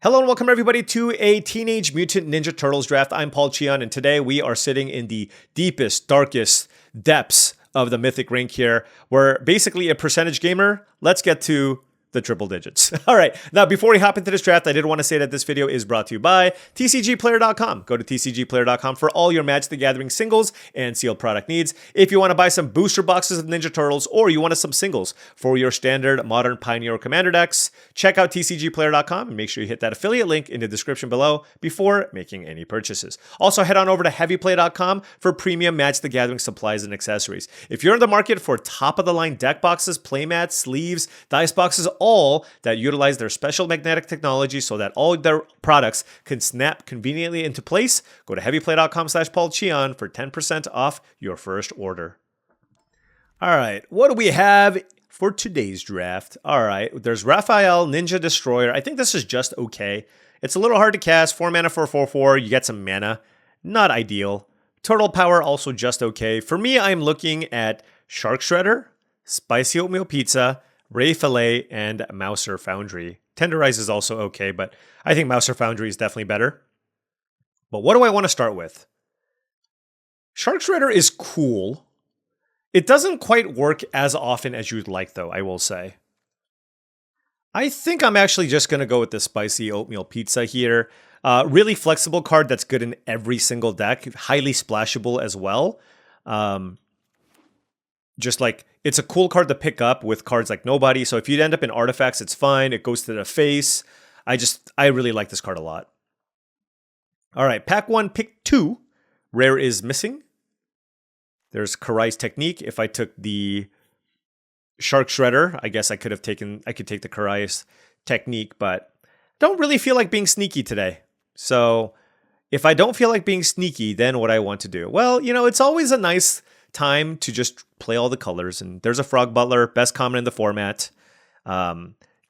Hello and welcome everybody to a Teenage Mutant Ninja Turtles draft. I'm Paul Cheon, and today we are sitting in the deepest, darkest depths of the mythic rink here. We're basically a percentage gamer. Let's get to the triple digits. All right, now before we hop into this draft, I did want to say that this video is brought to you by TCGplayer.com. Go to TCGplayer.com for all your Magic the Gathering singles and sealed product needs. If you want to buy some booster boxes of Ninja Turtles, or you wanted some singles for your standard Modern, Pioneer, or Commander decks, check out TCGplayer.com and make sure you hit that affiliate link in the description below before making any purchases. Also, head on over to HeavyPlay.com for premium Magic the Gathering supplies and accessories. If you're in the market for top-of-the-line deck boxes, playmats, sleeves, dice boxes, all that utilize their special magnetic technology so that all their products can snap conveniently into place, go to heavyplay.com/paulcheon for 10% off your first order. All right, what do we have for today's draft? All right, there's Raphael, Ninja Destroyer. I think this is just okay. It's a little hard to cast. 4 mana for 4/4. You get some mana. Not ideal. Total power also just okay. For me, I'm looking at Shark Shredder, Spicy Oatmeal Pizza, Ray Fillet, and Mouser Foundry. Tenderize is also okay, but I think Mouser Foundry is definitely better. But what do I want to start with? Shark Shredder is cool. It doesn't quite work as often as you'd like, though, I will say. I think I'm actually just going to go with the Spicy Oatmeal Pizza here. Really flexible card that's good in every single deck. Highly splashable as well. Just like, it's a cool card to pick up with cards like Nobody. So if you end up in artifacts, it's fine. It goes to the face. I really like this card a lot. All right, pack 1, pick 2. Rare is missing. There's Karai's Technique. If I took the Shark Shredder, I guess I could take the Karai's Technique, but don't really feel like being sneaky today. So if I don't feel like being sneaky, then what I want to do? Well, you know, it's always a nice time to just play all the colors. And there's a Frog Butler, best common in the format.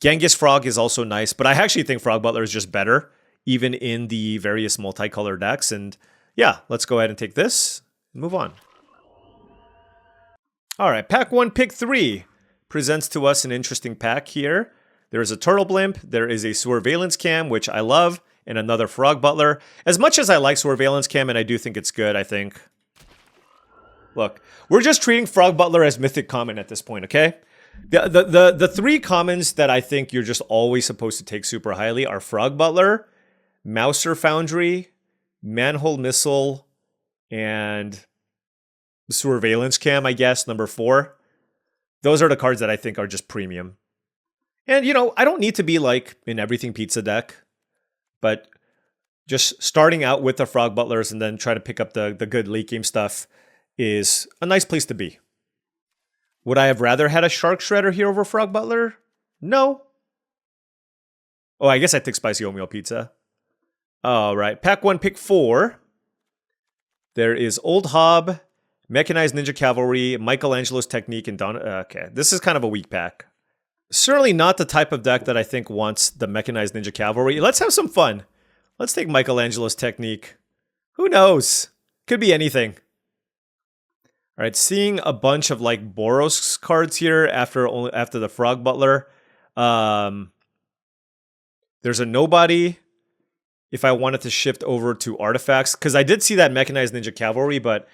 Genghis Frog is also nice, but I actually think Frog Butler is just better, even in the various multicolor decks. And yeah, let's go ahead and take this and move on. All right, pack 1, pick 3 presents to us an interesting pack here. There's a Turtle Blimp, there is a Surveillance Cam, which I love, and another Frog Butler. As much as I like Surveillance Cam, and I do think it's good, I think. Look, we're just treating Frog Butler as mythic common at this point, okay? The 3 commons that I think you're just always supposed to take super highly are Frog Butler, Mouser Foundry, Manhole Missile, and Surveillance Cam, I guess, number 4. Those are the cards that I think are just premium. And, you know, I don't need to be like in everything pizza deck, but just starting out with the Frog Butlers and then try to pick up the good late game stuff is a nice place to be. Would I have rather had a Shark Shredder here over Frog Butler? No. Oh, I guess I take Spicy Oatmeal Pizza. All right, pack 1, pick 4. There is Old Hob, Mechanized Ninja Cavalry, Michelangelo's Technique, and Donna. Okay, this is kind of a weak pack. Certainly not the type of deck that I think wants the Mechanized Ninja Cavalry. Let's have some fun. Let's take Michelangelo's Technique. Who knows? Could be anything. All right, seeing a bunch of like Boros cards here after the Frog Butler. There's a Nobody. If I wanted to shift over to artifacts, because I did see that Mechanized Ninja Cavalry, but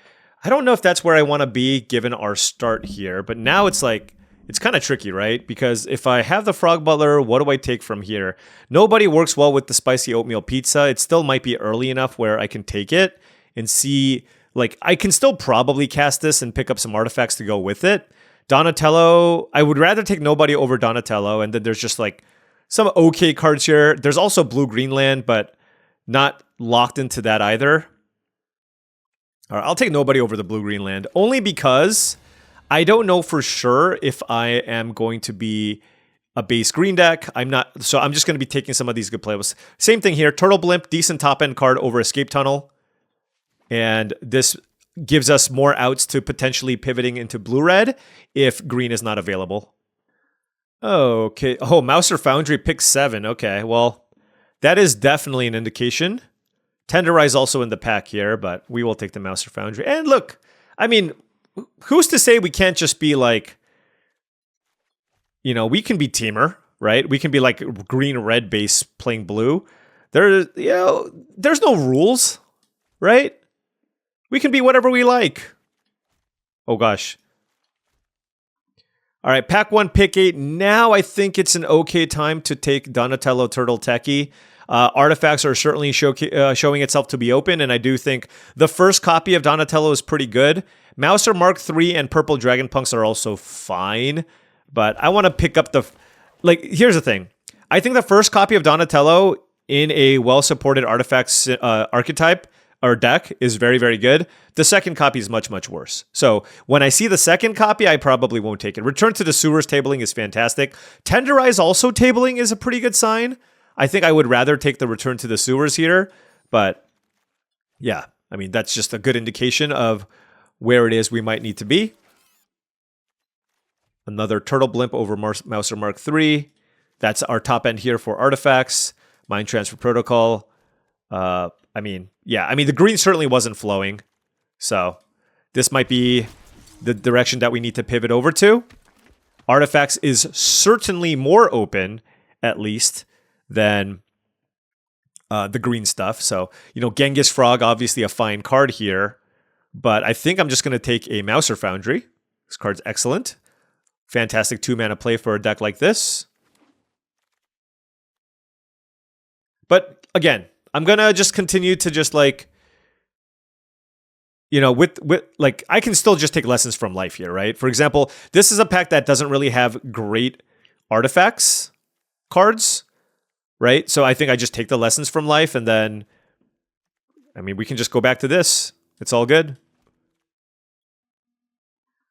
I don't know if that's where I want to be given our start here. But now it's like, it's kind of tricky, right? Because if I have the Frog Butler, what do I take from here? Nobody works well with the Spicy Oatmeal Pizza. It still might be early enough where I can take it and see, like, I can still probably cast this and pick up some artifacts to go with it. Donatello, I would rather take Nobody over Donatello. And then there's just like some okay cards here. There's also Blue-Green Land, but not locked into that either. All right, I'll take Nobody over the Blue-Green Land, only because I don't know for sure if I am going to be a base green deck. I'm not, so I'm just going to be taking some of these good plays. Same thing here, Turtle Blimp, decent top-end card over Escape Tunnel. And this gives us more outs to potentially pivoting into blue-red if green is not available. Okay, oh, Mouser Foundry, pick 7. Okay, well, that is definitely an indication. Tenderize also in the pack here, but we will take the Mouser Foundry. And look, I mean, who's to say we can't just be like, you know, we can be Teamer, right? We can be like green-red base playing blue. There's no rules, right? We can be whatever we like. Oh gosh. All right, pack 1, pick 8. Now I think it's an okay time to take Donatello Turtle Techie. Artifacts are certainly showing itself to be open, and I do think the first copy of Donatello is pretty good. Mouser Mark III and Purple Dragon Punks are also fine, but I want to pick up the... Like, here's the thing. I think the first copy of Donatello in a well-supported artifacts archetype or deck is very, very good. The second copy is much, much worse. So when I see the second copy, I probably won't take it. Return to the Sewers tabling is fantastic. Tenderize also tabling is a pretty good sign. I think I would rather take the Return to the Sewers here, but yeah, I mean, that's just a good indication of where it is we might need to be. Another Turtle Blimp over Mouser Mark III. That's our top end here for artifacts. Mind Transfer Protocol. I mean, the green certainly wasn't flowing. So this might be the direction that we need to pivot over to. Artifacts is certainly more open, at least, than the green stuff. So, Genghis Frog, obviously a fine card here. But I think I'm just going to take a Mouser Foundry. This card's excellent. Fantastic 2-mana play for a deck like this. But again, I'm going to just continue to just like, I can still just take lessons from life here, right? For example, this is a pack that doesn't really have great artifacts cards, right? So I think I just take the lessons from life and then, we can just go back to this. It's all good.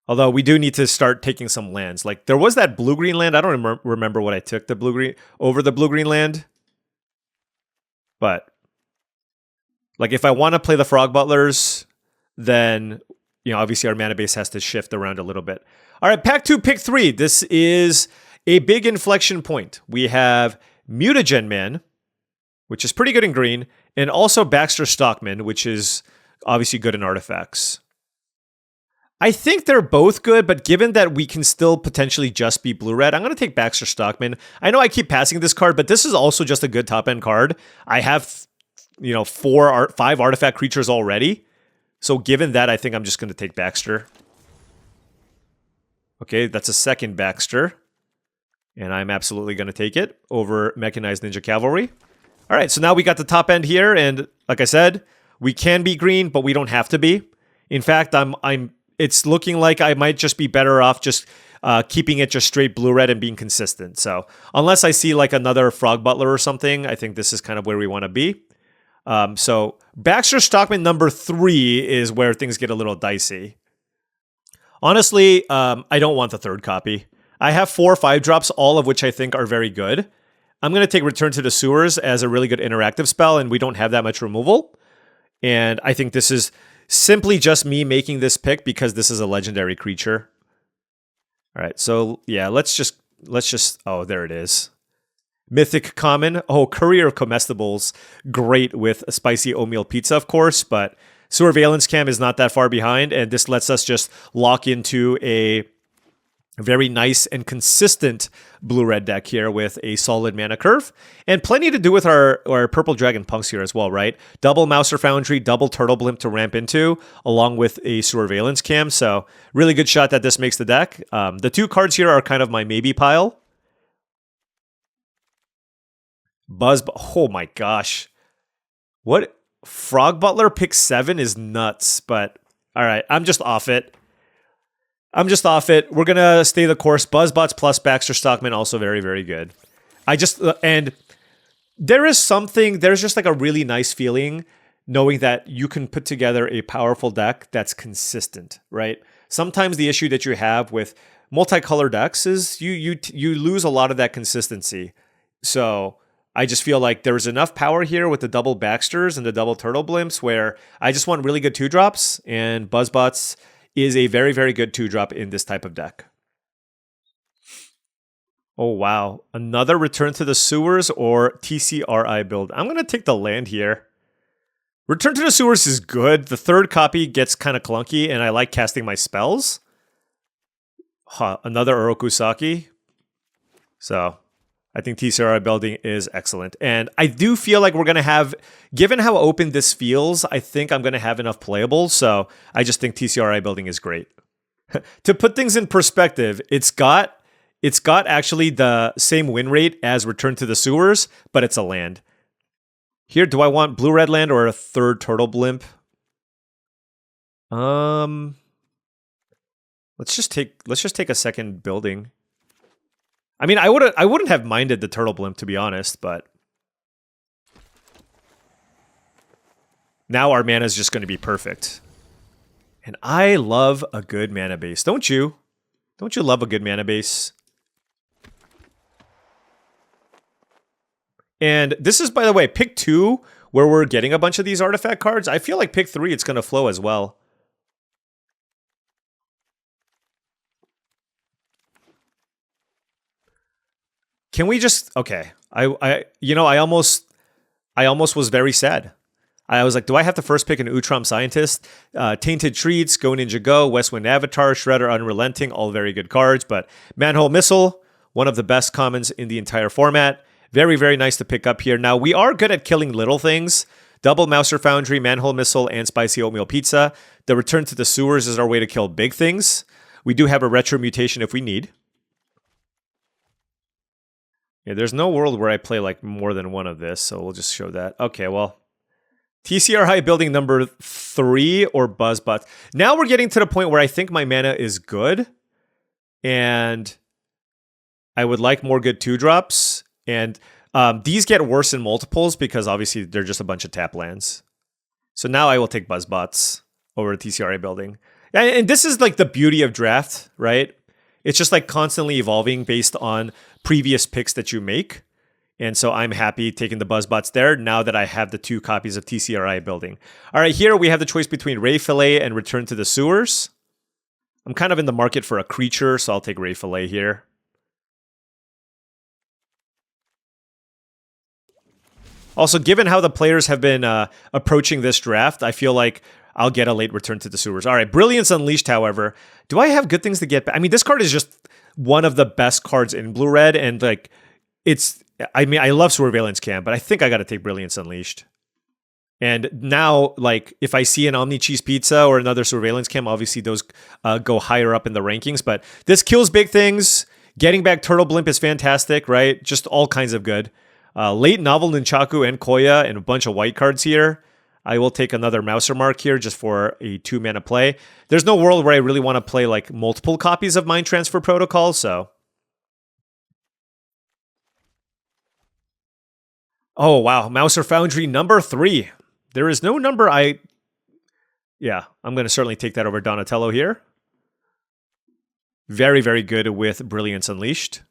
Although we do need to start taking some lands. Like there was that blue-green land. I don't remember what I took the blue-green over the blue-green land. But like if I want to play the Frog Butlers, then obviously our mana base has to shift around a little bit. All right, pack 2, pick 3. This is a big inflection point. We have Mutagen Man, which is pretty good in green, and also Baxter Stockman, which is obviously good in artifacts. I think they're both good, but given that we can still potentially just be blue-red, I'm going to take Baxter Stockman. I know I keep passing this card, but this is also just a good top-end card. I have, 5 artifact creatures already. So given that, I think I'm just going to take Baxter. Okay, that's a second Baxter. And I'm absolutely going to take it over Mechanized Ninja Cavalry. All right, so now we got the top end here, and like I said, we can be green, but we don't have to be. In fact, it's looking like I might just be better off just keeping it just straight blue-red and being consistent. So unless I see like another Frog Butler or something, I think this is kind of where we want to be. So Baxter Stockman number 3 is where things get a little dicey. Honestly, I don't want the third copy. I have 4 5-drops, all of which I think are very good. I'm going to take Return to the Sewers as a really good interactive spell, and we don't have that much removal. And I think this is simply just me making this pick because this is a legendary creature. All right, so yeah, let's just, oh, there it is. Mythic Common. Oh, Courier of Comestibles. Great with a spicy oatmeal pizza, of course, but Surveillance Cam is not that far behind, and this lets us just lock into a very nice and consistent blue-red deck here with a solid mana curve. And plenty to do with our Purple Dragon Punks here as well, right? Double Mouser Foundry, double Turtle Blimp to ramp into, along with a Surveillance Cam. So really good shot that this makes the deck. The 2 cards here are kind of my maybe pile. Oh my gosh. What? Frog Butler pick 7 is nuts, but all right, I'm just off it. We're going to stay the course. Buzzbots plus Baxter Stockman, also very, very good. And there's just like a really nice feeling knowing that you can put together a powerful deck that's consistent, right? Sometimes the issue that you have with multicolor decks is you lose a lot of that consistency. So I just feel like there's enough power here with the double Baxters and the double Turtle Blimps where I just want really good 2-drops, and Buzzbots is a very, very good 2-drop in this type of deck. Oh, wow. Another Return to the Sewers or TCRI build. I'm going to take the land here. Return to the Sewers is good. The third copy gets kind of clunky, and I like casting my spells. Another Orokusaki. So, I think TCRI building is excellent. And I do feel like we're going to have, given how open this feels, I think I'm going to have enough playables. So I just think TCRI building is great. To put things in perspective, it's got actually the same win rate as Return to the Sewers, but it's a land. Here, do I want blue-red land or a third turtle blimp? Let's just take a second building. I mean, I wouldn't have minded the turtle blimp, to be honest, but now our mana is just going to be perfect. And I love a good mana base, don't you? Don't you love a good mana base? And this is, by the way, pick 2, where we're getting a bunch of these artifact cards. I feel like pick 3, it's going to flow as well. Can we just, okay. I almost was very sad. I was like, do I have to first pick an Utrom Scientist? Tainted Treats, Go Ninja Go, Westwind Avatar, Shredder Unrelenting, all very good cards. But Manhole Missile, one of the best commons in the entire format. Very, very nice to pick up here. Now, we are good at killing little things. Double Mouser Foundry, Manhole Missile, and Spicy Oatmeal Pizza. The Return to the Sewers is our way to kill big things. We do have a Retro Mutation if we need. Yeah, there's no world where I play like more than one of this, so we'll just show that. Okay, well, TCRI building number 3 or Buzzbots. Now we're getting to the point where I think my mana is good, and I would like more good 2-drops. And these get worse in multiples because obviously they're just a bunch of tap lands. So now I will take Buzzbots over TCRI building. And this is like the beauty of draft, right? It's just like constantly evolving based on previous picks that you make. And so I'm happy taking the Buzzbots there now that I have the 2 copies of TCRI building. All right, here we have the choice between Ray Fillet and Return to the Sewers. I'm kind of in the market for a creature, so I'll take Ray Fillet here. Also, given how the players have been approaching this draft, I feel like I'll get a late Return to the Sewers. All right, Brilliance Unleashed, however. Do I have good things to get back? I mean, this card is just one of the best cards in blue-red, and like, I mean, I love Surveillance Cam, but I think I got to take Brilliance Unleashed. And now, like, if I see an Omni Cheese Pizza or another Surveillance Cam, obviously those go higher up in the rankings, but this kills big things. Getting back Turtle Blimp is fantastic, right? Just all kinds of good. Late Novel Nunchaku and Koya and a bunch of white cards here. I will take another Mouser Mark here just for a 2-mana play. There's no world where I really want to play like multiple copies of Mind Transfer Protocol, so. Oh, wow. Mouser Foundry number 3. There is no number Yeah, I'm going to certainly take that over Donatello here. Very, very good with Brilliance Unleashed.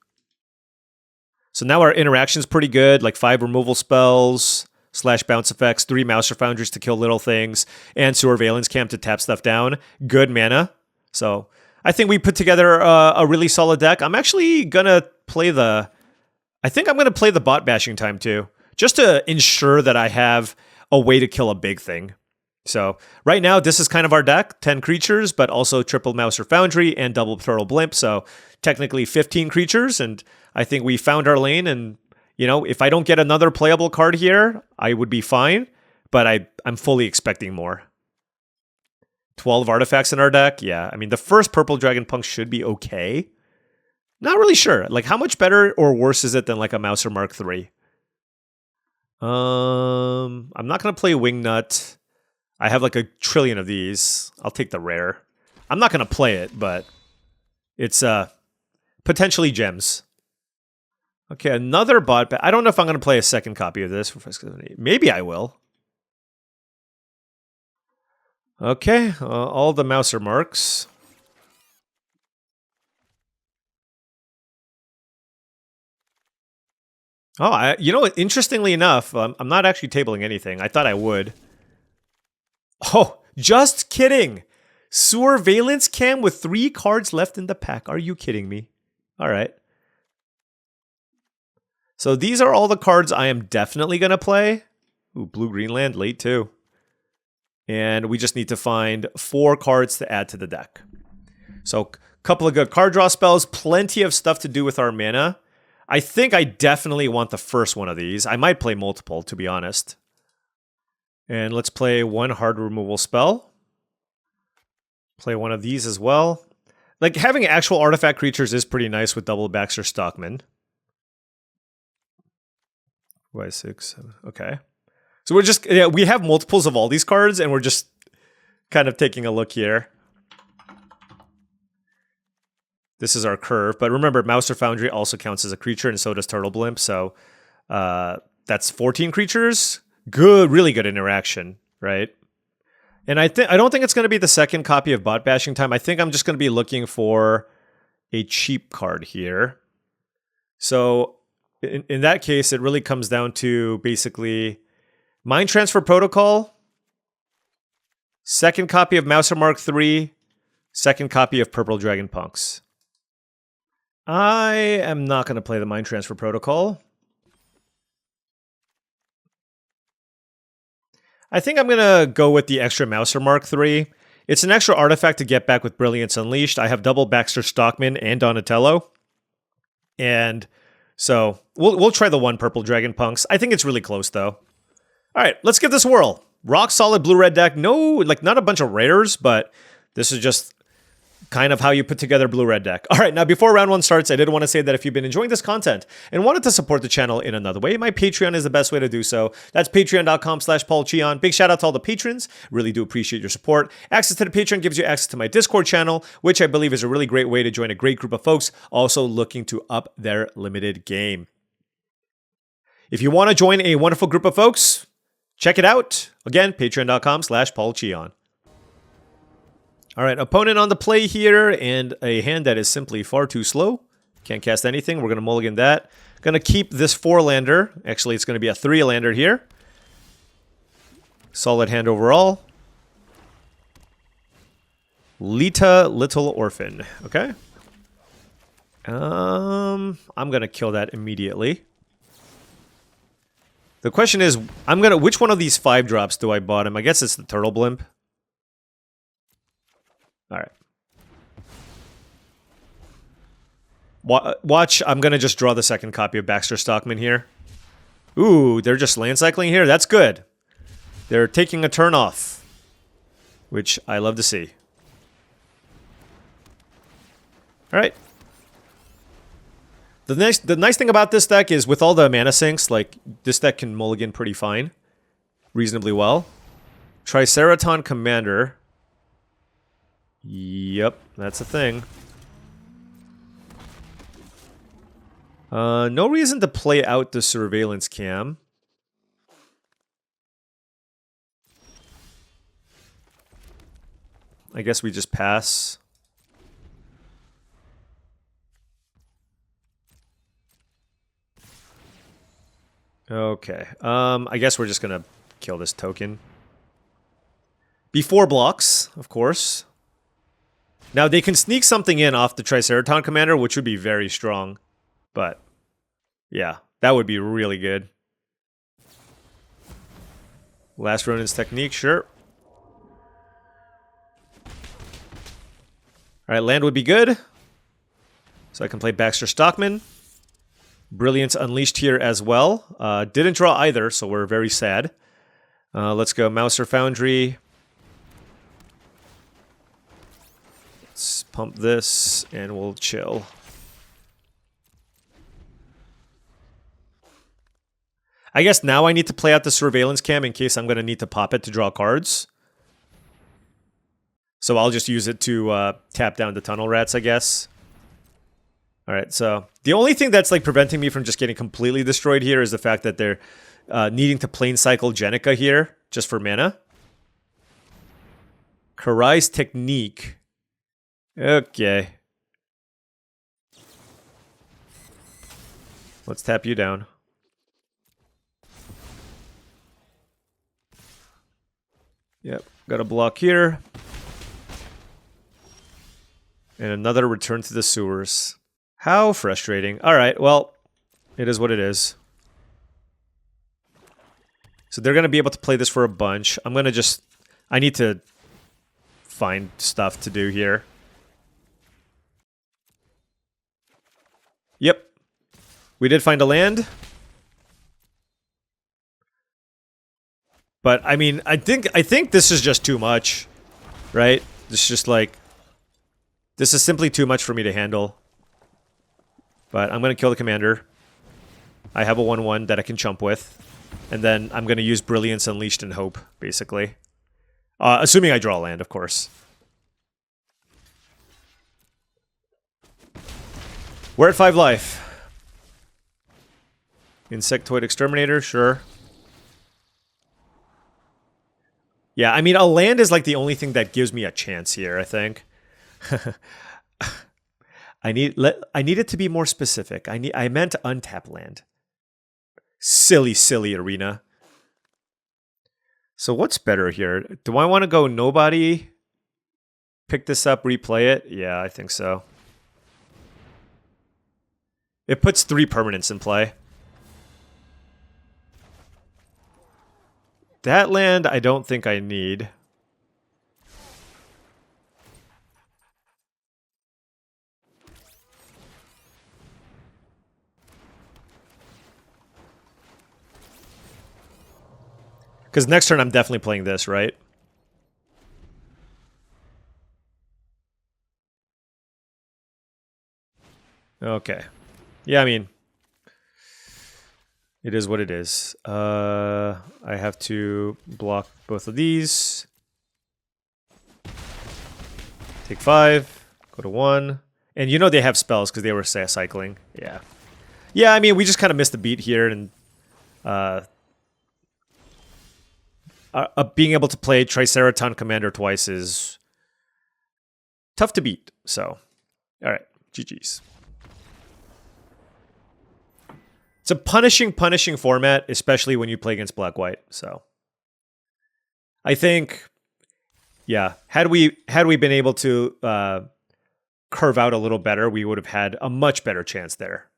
So now our interaction's pretty good, like 5 removal spells, / bounce effects, 3 Mouser Foundries to kill little things, and Surveillance Camp to tap stuff down. Good mana. So I think we put together a really solid deck. I'm actually going to play I think I'm going to play the Bot Bashing Time too, just to ensure that I have a way to kill a big thing. So right now, this is kind of our deck, 10 creatures, but also triple Mouser Foundry and double Turtle Blimp. So technically 15 creatures, and I think we found our lane. And, you know, if I don't get another playable card here, I would be fine, but I'm fully expecting more. 12 artifacts in our deck. Yeah, I mean, the first Purple Dragon Punk should be okay. Not really sure. Like, how much better or worse is it than like a Mouser Mark III? I'm not going to play Wingnut. I have like a trillion of these. I'll take the rare. I'm not going to play it, but it's potentially gems. Okay, another bot. I don't know if I'm going to play a second copy of this. Maybe I will. Okay, all the Mouser Marks. Oh, you know what? Interestingly enough, I'm not actually tabling anything. I thought I would. Oh, just kidding. Surveillance Cam with 3 cards left in the pack. Are you kidding me? All right. So these are all the cards I am definitely going to play. Ooh, Blue-Green Land late too. And we just need to find 4 cards to add to the deck. So a couple of good card draw spells. Plenty of stuff to do with our mana. I think I definitely want the first one of these. I might play multiple, to be honest. And let's play one hard removal spell. Play one of these as well. Like, having actual artifact creatures is pretty nice with double Baxter Stockman. Why 6, 7, okay. So we're just, yeah, we have multiples of all these cards, and we're just kind of taking a look here. This is our curve, but remember, Mouser Foundry also counts as a creature, and so does Turtle Blimp, so that's 14 creatures. Good, really good interaction, right? And I don't think it's going to be the second copy of Bot Bashing Time. I think I'm just going to be looking for a cheap card here. So in that case, it really comes down to basically Mind Transfer Protocol, second copy of Mouser Mark III, second copy of Purple Dragon Punks. I am not going to play the Mind Transfer Protocol. I think I'm going to go with the extra Mouser Mark III. It's an extra artifact to get back with Brilliance Unleashed. I have double Baxter Stockman and Donatello. And so we'll try the one Purple Dragon Punks. I think it's really close, though. All right, let's give this a whirl. Rock solid blue-red deck. No, like, not a bunch of rares, but this is just kind of how you put together blue-red deck. All right, now before round one starts, I did want to say that if you've been enjoying this content and wanted to support the channel in another way, my Patreon is the best way to do so. That's patreon.com/paulcheon. Big shout out to all the patrons. Really do appreciate your support. Access to the Patreon gives you access to my Discord channel, which I believe is a really great way to join a great group of folks also looking to up their limited game. If you want to join a wonderful group of folks, check it out. Again, patreon.com/paulcheon. All right, opponent on the play here, and a hand that is simply far too slow. Can't cast anything. We're going to mulligan that. Going to keep this 4-lander. Actually, it's going to be a 3-lander here. Solid hand overall. Lita, Little Orphan. Okay. I'm going to kill that immediately. The question is, which one of these 5-drops do I bottom? I guess it's the Turtle Blimp. All right. Watch, I'm going to just draw the second copy of Baxter Stockman here. Ooh, they're just land cycling here. That's good. They're taking a turn off, which I love to see. All right. The nice thing about this deck is with all the mana sinks, like, this deck can mulligan pretty fine. Reasonably well. Triceraton Commander. Yep, that's a thing. No reason to play out the Surveillance Cam. I guess we just pass. Okay, I guess we're just gonna kill this token. Before blocks, of course. Now, they can sneak something in off the Triceraton Commander, which would be very strong. But, yeah, that would be really good. Last Ronin's Technique, sure. Alright, land would be good. So I can play Baxter Stockman. Brilliance Unleashed here as well. Didn't draw either, so we're very sad. Let's go Mouser Foundry. Let's pump this, and we'll chill. I guess now I need to play out the Surveillance Cam in case I'm going to need to pop it to draw cards. So I'll just use it to tap down the Tunnel Rats, I guess. Alright, so the only thing that's like preventing me from just getting completely destroyed here is the fact that they're needing to Plane Cycle Jenica here, just for mana. Karai's Technique. Okay. Let's tap you down. Yep, got a block here. And another Return to the Sewers. How frustrating. Alright, well, it is what it is. So they're going to be able to play this for a bunch. I'm going to just... I need to find stuff to do here. Yep. We did find a land. But I mean, I think this is just too much, right? This is just like, this is simply too much for me to handle. But I'm gonna kill the commander. I have a 1/1 that I can chump with, and then I'm gonna use Brilliance Unleashed and hope, basically. Assuming I draw land, of course. We're at 5 life. Insectoid Exterminator, sure. Yeah, I mean, a land is like the only thing that gives me a chance here, I think. I need it to be more specific. I meant untap land. Silly, silly arena. So what's better here? Do I want to go nobody? Pick this up, replay it? Yeah, I think so. It puts 3 permanents in play. That land, I don't think I need. Because next turn I'm definitely playing this, right? Okay. Yeah, I mean, it is what it is. I have to block both of these. Take 5. Go to 1. And you know they have spells because they were cycling. Yeah. Yeah, I mean, we just kind of missed the beat here. And being able to play Triceraton Commander twice is tough to beat. So, all right. GG's. It's a punishing format, especially when you play against black-white. So, I think, yeah, had we been able to curve out a little better, we would have had a much better chance there.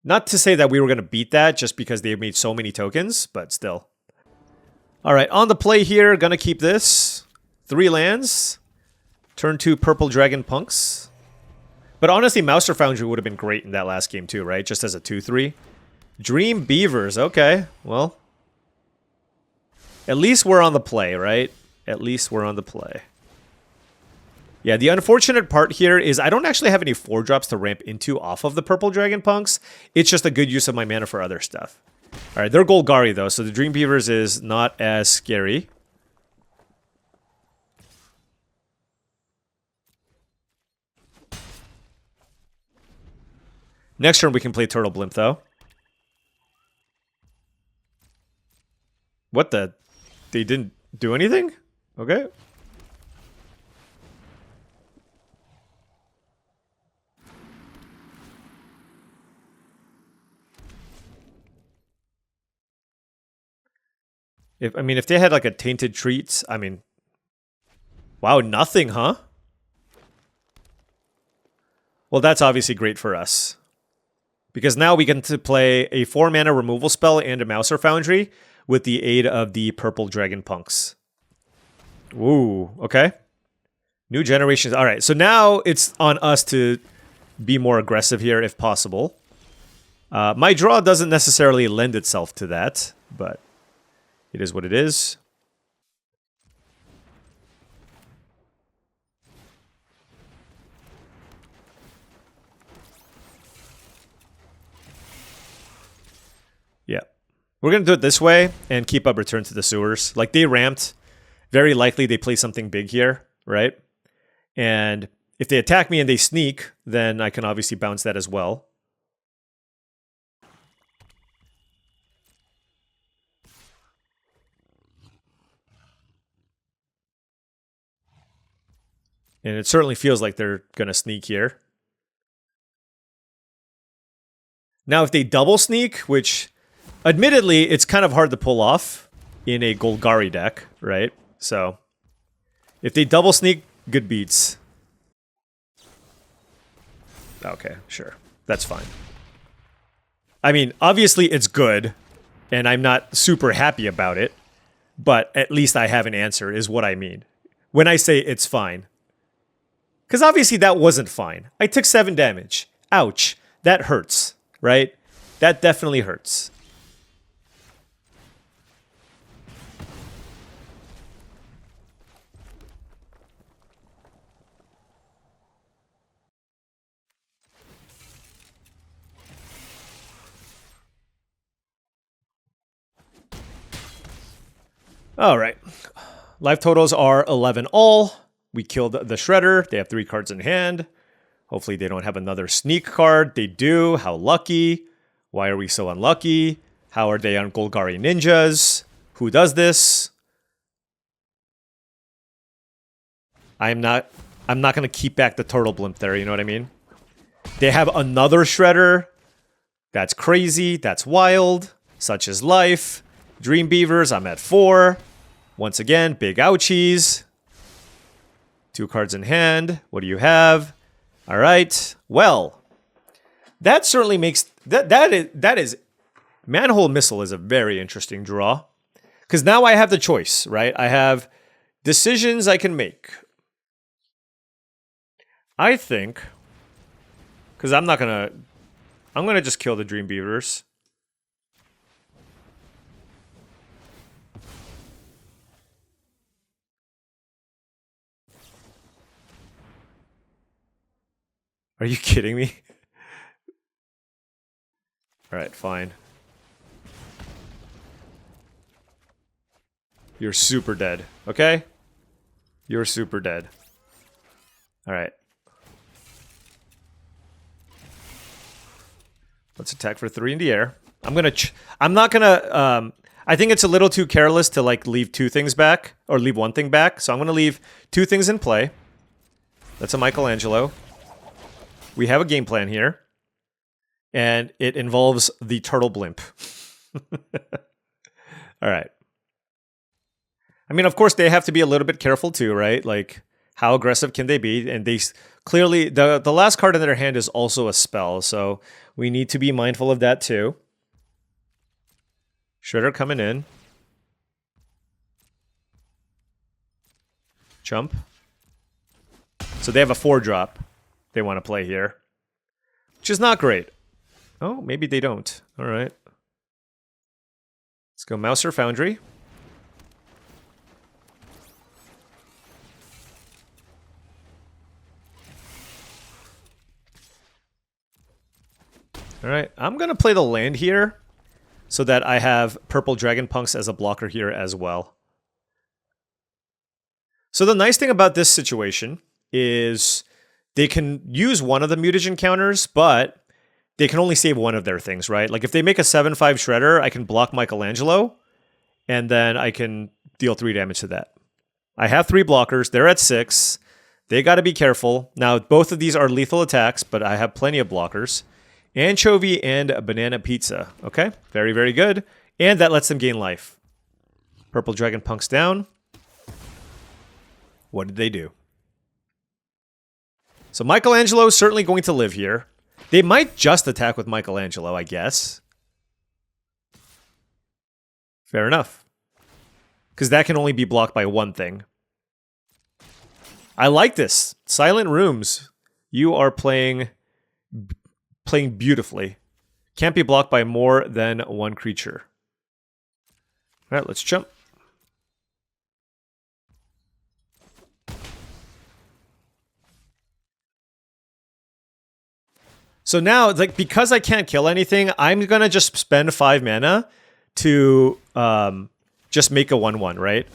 Not to say that we were going to beat that just because they made so many tokens, but still. All right, on the play here, gonna keep this. 3 lands. Turn 2 Purple Dragon Punks. But honestly, Mouser Foundry would have been great in that last game too, right? Just as a 2/3. Dream Beavers, okay. Well, at least we're on the play, right? At least we're on the play. Yeah, the unfortunate part here is I don't actually have any 4-drops to ramp into off of the Purple Dragon Punks. It's just a good use of my mana for other stuff. All right, they're Golgari though, so the Dream Beavers is not as scary. Next turn we can play Turtle Blimp though. What the? They didn't do anything? Okay. If they had like a Tainted Treats, I mean, wow, nothing, huh? Well, that's obviously great for us. Because now we get to play a 4-mana removal spell and a Mouser Foundry with the aid of the Purple Dragon Punks. Ooh, okay. New generations. All right, so now it's on us to be more aggressive here if possible. My draw doesn't necessarily lend itself to that, but it is what it is. Yeah. We're going to do it this way and keep up Return to the Sewers. Like, they ramped. Very likely they play something big here, right? And if they attack me and they sneak, then I can obviously bounce that as well. And it certainly feels like they're going to sneak here. Now, if they double sneak, which admittedly, it's kind of hard to pull off in a Golgari deck, right? So, if they double sneak, good beats. Okay, sure. That's fine. I mean, obviously it's good, and I'm not super happy about it, but at least I have an answer, is what I mean. When I say it's fine. Because obviously that wasn't fine. I took 7 damage. Ouch. that hurts, right? That definitely hurts. All right. Life totals are 11 all. We killed the Shredder. They have 3 cards in hand. Hopefully they don't have another sneak card. They do. How lucky. Why are we so unlucky? How are they on Golgari Ninjas? Who does this? I'm not going to keep back the Turtle Blimp there, you know what I mean? They have another Shredder. That's crazy. That's wild. Such is life. Dream Beavers, I'm at 4. Once again, big ouchies. 2 cards in hand. What do you have? All right. Well, that certainly makes that is Manhole Missile is a very interesting draw, because now I have the choice, right? I have decisions I can make. I think, because I'm gonna just kill the Dream Beavers. Are you kidding me? All right, fine. You're super dead, okay? You're super dead. All right. Let's attack for 3 in the air. I'm not gonna, I think it's a little too careless to like leave 2 things back, or leave 1 thing back. So I'm gonna leave 2 things in play. That's a Michelangelo. We have a game plan here, and it involves the Turtle Blimp. All right. I mean, of course, they have to be a little bit careful too, right? Like, how aggressive can they be? And they clearly, the last card in their hand is also a spell, so we need to be mindful of that too. Shredder coming in. Jump. So they have a 4-drop. They want to play here, which is not great. Oh, maybe they don't. All right. Let's go Mouser Foundry. All right. I'm going to play the land here so that I have Purple Dragon Punks as a blocker here as well. So the nice thing about this situation is they can use one of the mutagen counters, but they can only save one of their things, right? Like if they make a 7/5 Shredder, I can block Michelangelo, and then I can deal 3 damage to that. I have 3 blockers. They're at 6. They got to be careful. Now, both of these are lethal attacks, but I have plenty of blockers. Anchovy and Banana Pizza. Okay, very, very good. And that lets them gain life. Purple Dragon Punks down. What did they do? So Michelangelo is certainly going to live here. They might just attack with Michelangelo, I guess. Fair enough. Because that can only be blocked by 1 thing. I like this. Silent Rooms. You are playing beautifully. Can't be blocked by more than 1 creature. All right, let's jump. So now, like, because I can't kill anything, I'm going to just spend 5 mana to just make a 1/1, right?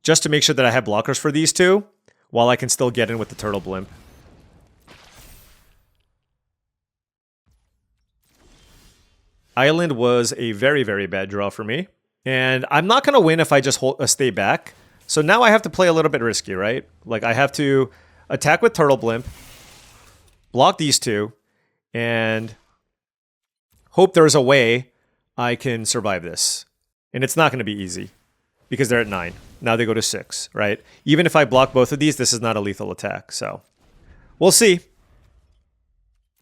Just to make sure that I have blockers for these 2, while I can still get in with the Turtle Blimp. Island was a very, very bad draw for me. And I'm not going to win if I just stay back. So now I have to play a little bit risky, right? Like, I have to attack with Turtle Blimp, block these 2, and hope there's a way I can survive this. And it's not going to be easy, because they're at 9. Now they go to 6, right? Even if I block both of these, this is not a lethal attack. So we'll see.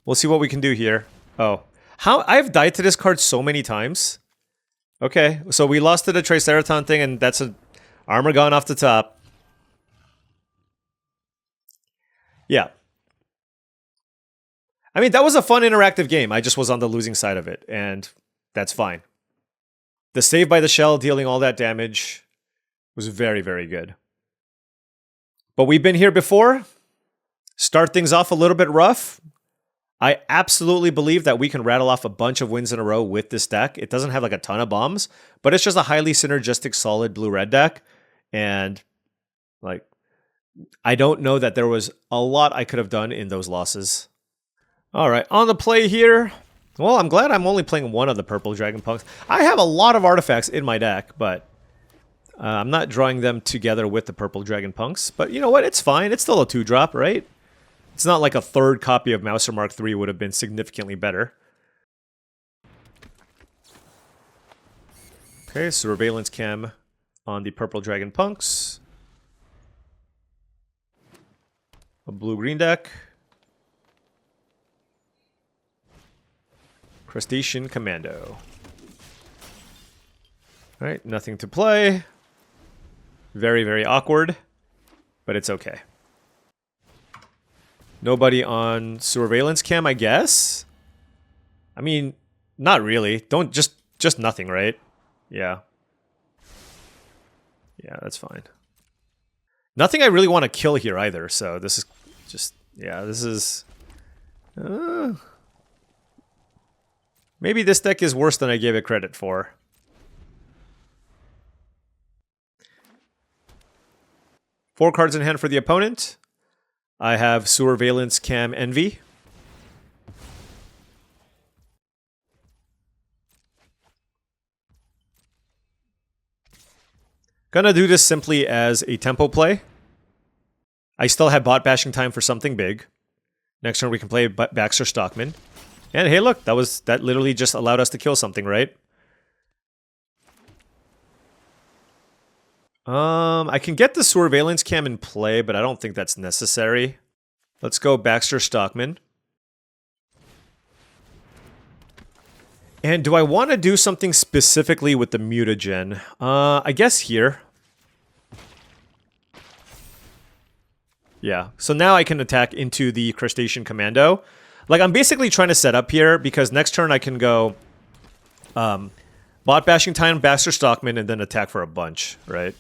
We'll see what we can do here. Oh, how I've died to this card so many times. Okay, so we lost to the Triceraton thing, and that's an armor gone off the top. Yeah. I mean, that was a fun interactive game. I just was on the losing side of it, and that's fine. The save by the shell dealing all that damage was very, very good. But we've been here before. Start things off a little bit rough. I absolutely believe that we can rattle off a bunch of wins in a row with this deck. It doesn't have like a ton of bombs, but it's just a highly synergistic, solid blue-red deck. And like, I don't know that there was a lot I could have done in those losses. All right, on the play here. Well, I'm glad I'm only playing one of the purple Dragon Punks. I have a lot of artifacts in my deck, but I'm not drawing them together with the purple Dragon Punks. But you know what? It's fine. It's still a 2-drop, right? It's not like a third copy of Mouser Mark III would have been significantly better. Okay, Surveillance Cam on the purple Dragon Punks. A blue-green deck. Crustacean Commando. Alright, nothing to play. Very, very awkward, but it's okay. Nobody on Surveillance Cam, I guess? I mean, not really. Don't just nothing, right? Yeah. Yeah, that's fine. Nothing I really want to kill here either, so this is just, yeah, this is... maybe this deck is worse than I gave it credit for. Four cards in hand for the opponent. I have Surveillance Cam Envy. Gonna do this simply as a tempo play. I still have bot bashing time for something big. Next turn we can play Baxter Stockman. And hey, look, that literally just allowed us to kill something, right? I can get the Surveillance Cam in play, but I don't think that's necessary. Let's go Baxter Stockman. And do I want to do something specifically with the mutagen? I guess here. Yeah, so now I can attack into the Crustacean Commando. Like, I'm basically trying to set up here, because next turn I can go bot bashing time, Baxter Stockman, and then attack for a bunch, right?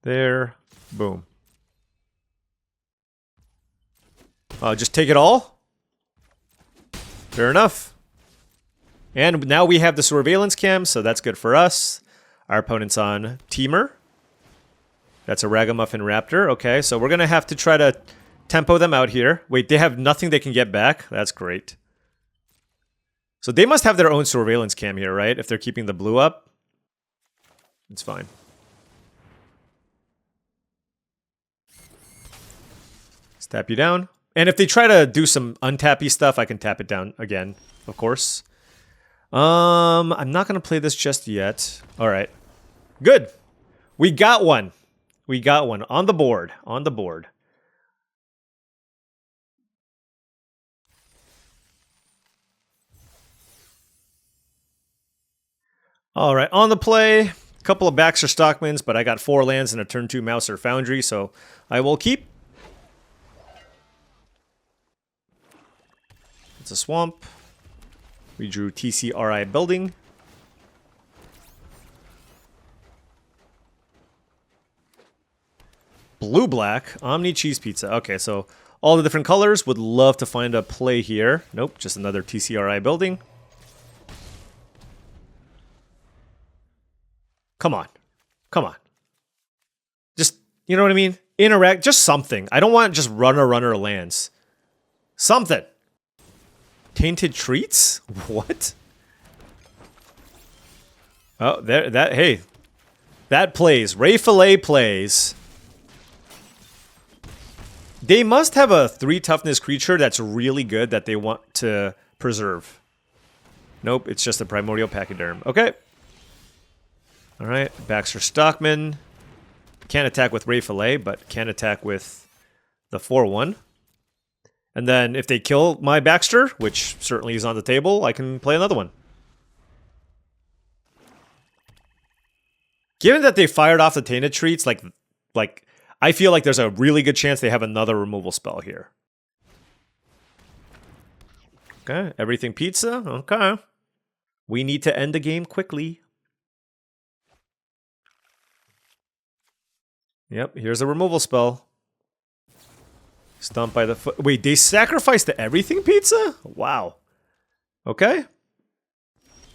There. Boom. Just take it all? Fair enough. And now we have the Surveillance Cam, so that's good for us. Our opponent's on Teamer. That's a Ragamuffin Raptor. Okay, so we're going to have to try to tempo them out here. Wait, they have nothing they can get back? That's great. So they must have their own Surveillance Cam here, right? If they're keeping the blue up. It's fine. Let's tap you down. And if they try to do some untappy stuff, I can tap it down again, of course. I'm not going to play this just yet. All right. Good. We got one. We got one on the board. On the board. All right. On the play. A couple of Baxter Stockmans, but I got 4 lands and a turn 2 Mouser Foundry, so I will keep. It's a swamp. We drew TCRI Building. Blue-black, Omni Cheese Pizza. Okay, so all the different colors. Would love to find a play here. Nope, just another TCRI Building. Come on. Come on. Just, you know what I mean? Interact, just something. I don't want just runner lands. Something. Tainted Treats? What? Oh, hey. That plays. Ray Fillet plays. They must have a 3 toughness creature that's really good that they want to preserve. Nope, it's just a Primordial Pachyderm. Okay. Alright, Baxter Stockman. Can't attack with Ray Fillet, but can attack with the 4-1. And then if they kill my Baxter, which certainly is on the table, I can play another one. Given that they fired off the Tainted Treats, like I feel like there's a really good chance they have another removal spell here. Okay, everything pizza. Okay. We need to end the game quickly. Yep, here's a removal spell. Stomp by the foot. Wait, they sacrificed the everything pizza? Wow. Okay.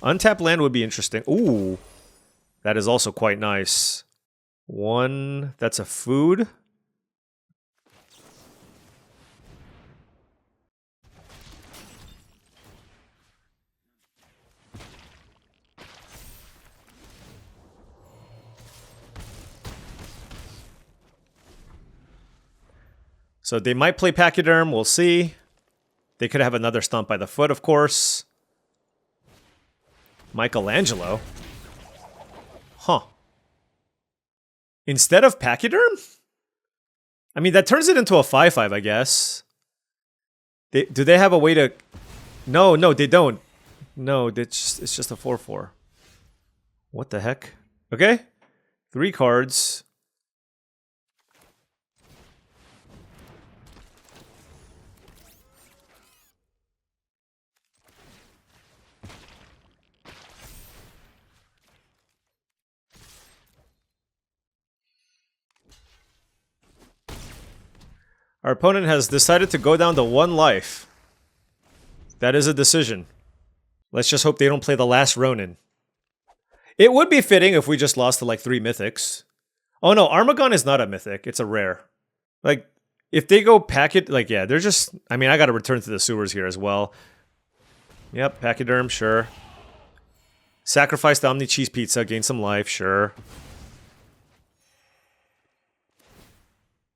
Untapped land would be interesting. Ooh. That is also quite nice. One, that's a food. So they might play Pachyderm, we'll see. They could have another Stomp by the Foot, of course. Michelangelo. Huh. Instead of Pachyderm? I mean, that turns it into a 5/5, I guess. Do they have a way to... No, they don't. No, it's just a 4/4. What the heck? Okay. 3 cards. Our opponent has decided to go down to 1 life. That is a decision. Let's just hope they don't play the last Ronin. It would be fitting if we just lost to like 3 mythics. Oh no, Armagon is not a mythic. It's a rare. Like, if they go Packet, like, yeah, they're just... I mean, I gotta return to the sewers here as well. Yep, Pachyderm, sure. Sacrifice the Omni Cheese Pizza, gain some life, sure.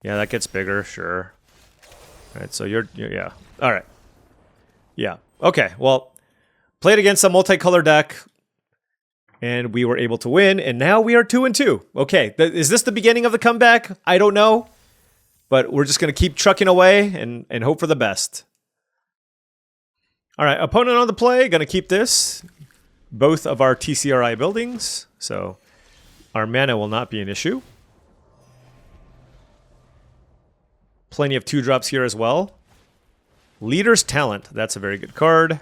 Yeah, that gets bigger, sure. Alright, so you're yeah. Alright. Yeah. Okay, well, played against a multicolor deck, and we were able to win, and now we are 2-2. Okay, is this the beginning of the comeback? I don't know. But we're just going to keep trucking away and hope for the best. Alright, opponent on the play, going to keep this. Both of our TCRI buildings, so our mana will not be an issue. Plenty of 2-drops here as well. Leader's Talent. That's a very good card.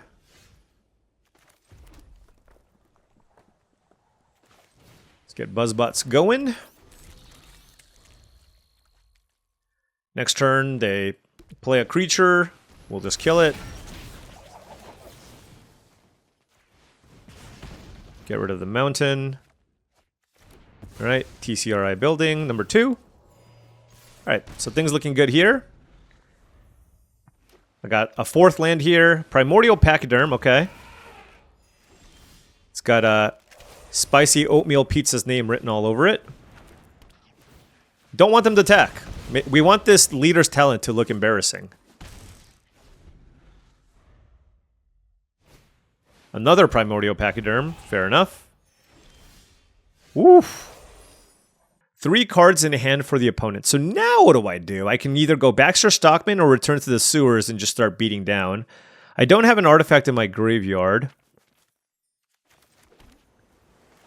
Let's get Buzzbots going. Next turn, they play a creature. We'll just kill it. Get rid of the mountain. Alright, TCRI building, number 2. Alright, so things looking good here. I got a 4th land here. Primordial Pachyderm, okay. It's got a Spicy Oatmeal Pizza's name written all over it. Don't want them to attack. We want this Leader's Talent to look embarrassing. Another Primordial Pachyderm, fair enough. Woof. 3 cards in hand for the opponent. So now what do? I can either go Baxter Stockman or return to the sewers and just start beating down. I don't have an artifact in my graveyard.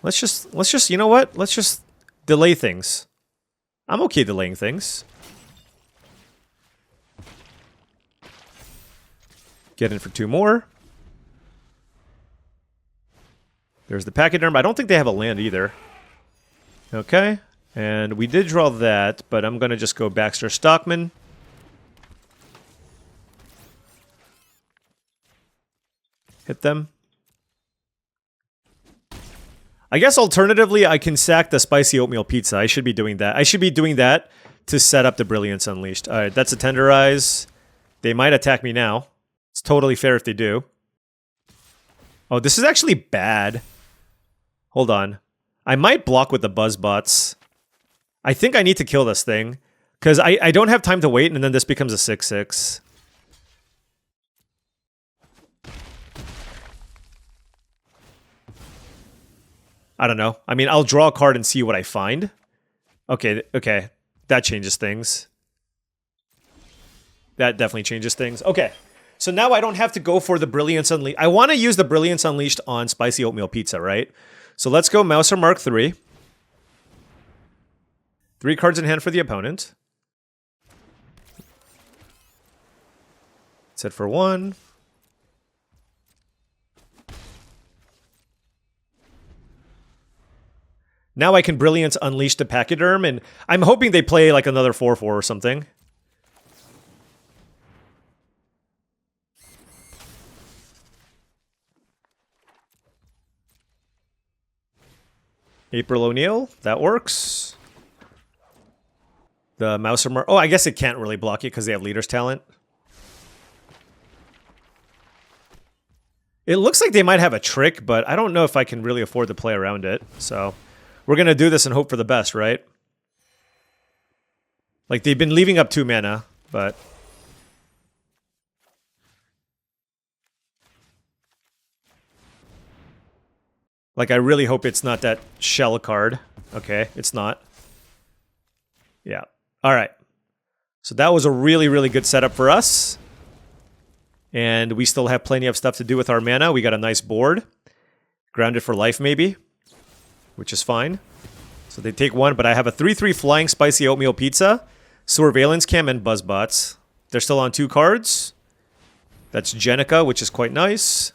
Let's just, you know what? Let's just delay things. I'm okay delaying things. Get in for 2 more. There's the Pachyderm. I don't think they have a land either. Okay. And we did draw that, but I'm going to just go Baxter Stockman. Hit them. I guess alternatively, I can sack the Spicy Oatmeal Pizza. I should be doing that. I should be doing that to set up the Brilliance Unleashed. Alright, that's a Tenderize. They might attack me now. It's totally fair if they do. Oh, this is actually bad. Hold on. I might block with the Buzzbots. I think I need to kill this thing. Because I don't have time to wait, and then this becomes a 6/6. I don't know. I mean, I'll draw a card and see what I find. Okay, okay. That changes things. That definitely changes things. Okay. So now I don't have to go for the Brilliance Unleashed. I want to use the Brilliance Unleashed on Spicy Oatmeal Pizza, right? So let's go Mouser Mark 3. 3 cards in hand for the opponent. Set for 1. Now I can Brilliance Unleash the Pachyderm, and I'm hoping they play like another 4/4 or something. April O'Neil, that works. The Mouser oh, I guess it can't really block it because they have Leader's Talent. It looks like they might have a trick, but I don't know if I can really afford to play around it, so... We're going to do this and hope for the best, right? Like, they've been leaving up 2 mana, but... Like, I really hope it's not that shell card. Okay, it's not. Yeah. Alright. So that was a really, really good setup for us. And we still have plenty of stuff to do with our mana. We got a nice board. Grounded for life, maybe. Which is fine. So they take 1, but I have a 3/3 Flying Spicy Oatmeal Pizza, Surveillance Cam, and Buzzbots. They're still on 2 cards. That's Jenica, which is quite nice.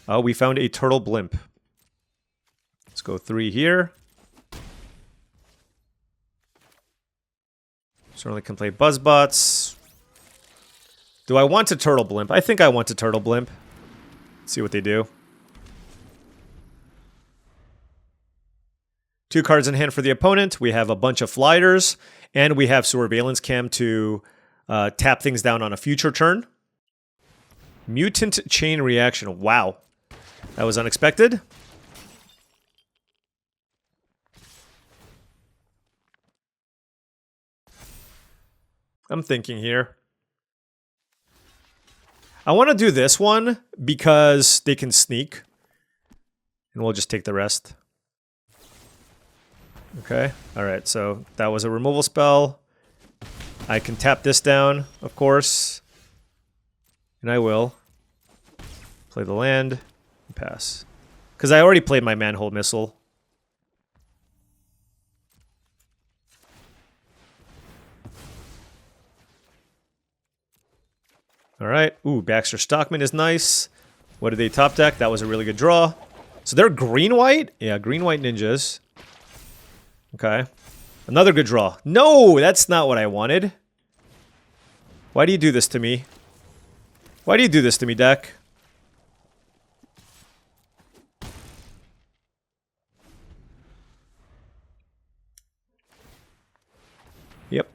Oh, we found a Turtle Blimp. Let's go 3 here. Certainly can play Buzzbots. Do I want a Turtle Blimp? I think I want a Turtle Blimp. Let's see what they do. 2 cards in hand for the opponent. We have a bunch of flyers, and we have Surveillance Cam to tap things down on a future turn. Mutant Chain Reaction. Wow. That was unexpected. I'm thinking here. I want to do this one because they can sneak. And we'll just take the rest. Okay, alright, so that was a removal spell. I can tap this down, of course. And I will. Play the land. And pass. Because I already played my Manhole Missile. Alright, ooh, Baxter Stockman is nice. What did they top deck? That was a really good draw. So they're green-white? Yeah, green-white ninjas. Okay. Another good draw. No, that's not what I wanted. Why do you do this to me? Why do you do this to me, deck? Yep.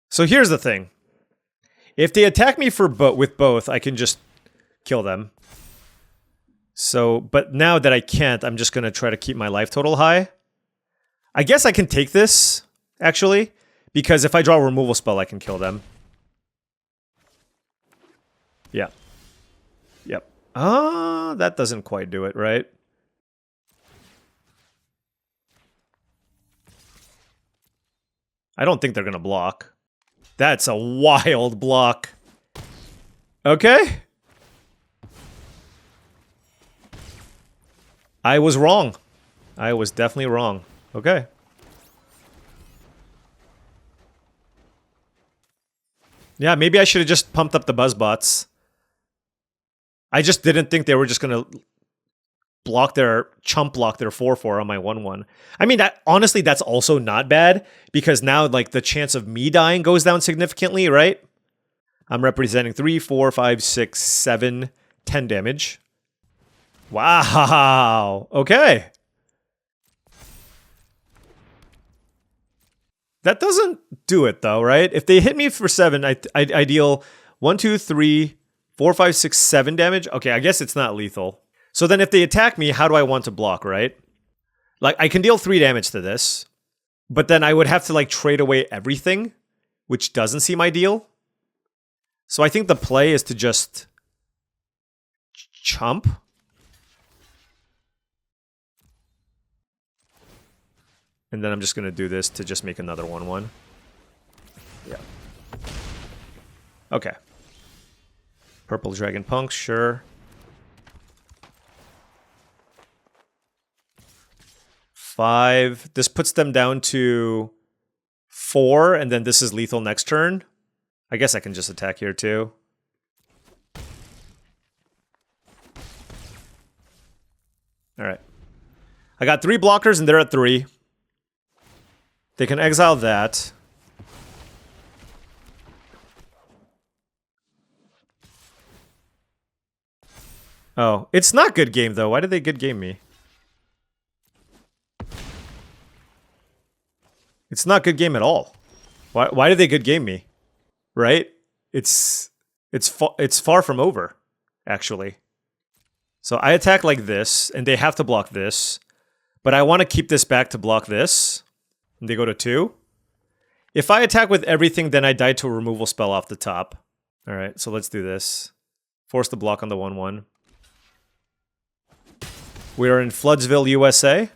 So here's the thing. If they attack me with both, I can just kill them. So, but now that I can't, I'm just going to try to keep my life total high. I guess I can take this, actually, because if I draw a removal spell, I can kill them. Yeah. Yep. Ah, that doesn't quite do it, right? I don't think they're going to block. That's a wild block. Okay. I was wrong. I was definitely wrong. Okay. Yeah, maybe I should have just pumped up the Buzzbots. I just didn't think they were just going to block their 4/4 on my 1/1. I mean, honestly, that's also not bad because now like the chance of me dying goes down significantly, right? I'm representing 3, 4, 5, 6, 7, 10 damage. Wow. Okay. That doesn't do it though, right? If they hit me for 7, I deal 1, 2, 3, 4, 5, 6, 7 damage. Okay, I guess it's not lethal. So then if they attack me, how do I want to block, right? Like, I can deal 3 damage to this, but then I would have to, like, trade away everything, which doesn't seem ideal. So I think the play is to just chump. And then I'm just going to do this to just make another 1/1. Yeah. Okay. Purple Dragon Punk, sure. 5. This puts them down to 4, and then this is lethal next turn. I guess I can just attack here too. All right. I got 3 blockers and they're at 3. They can exile that. Oh, it's not good game though. Why did they good game me? It's not good game at all. Why did they good game me? Right? It's far from over, actually. So I attack like this, and they have to block this. But I want to keep this back to block this. And they go to 2. If I attack with everything, then I die to a removal spell off the top. Alright, so let's do this. Force the block on the 1/1. We are in Floodsville, USA.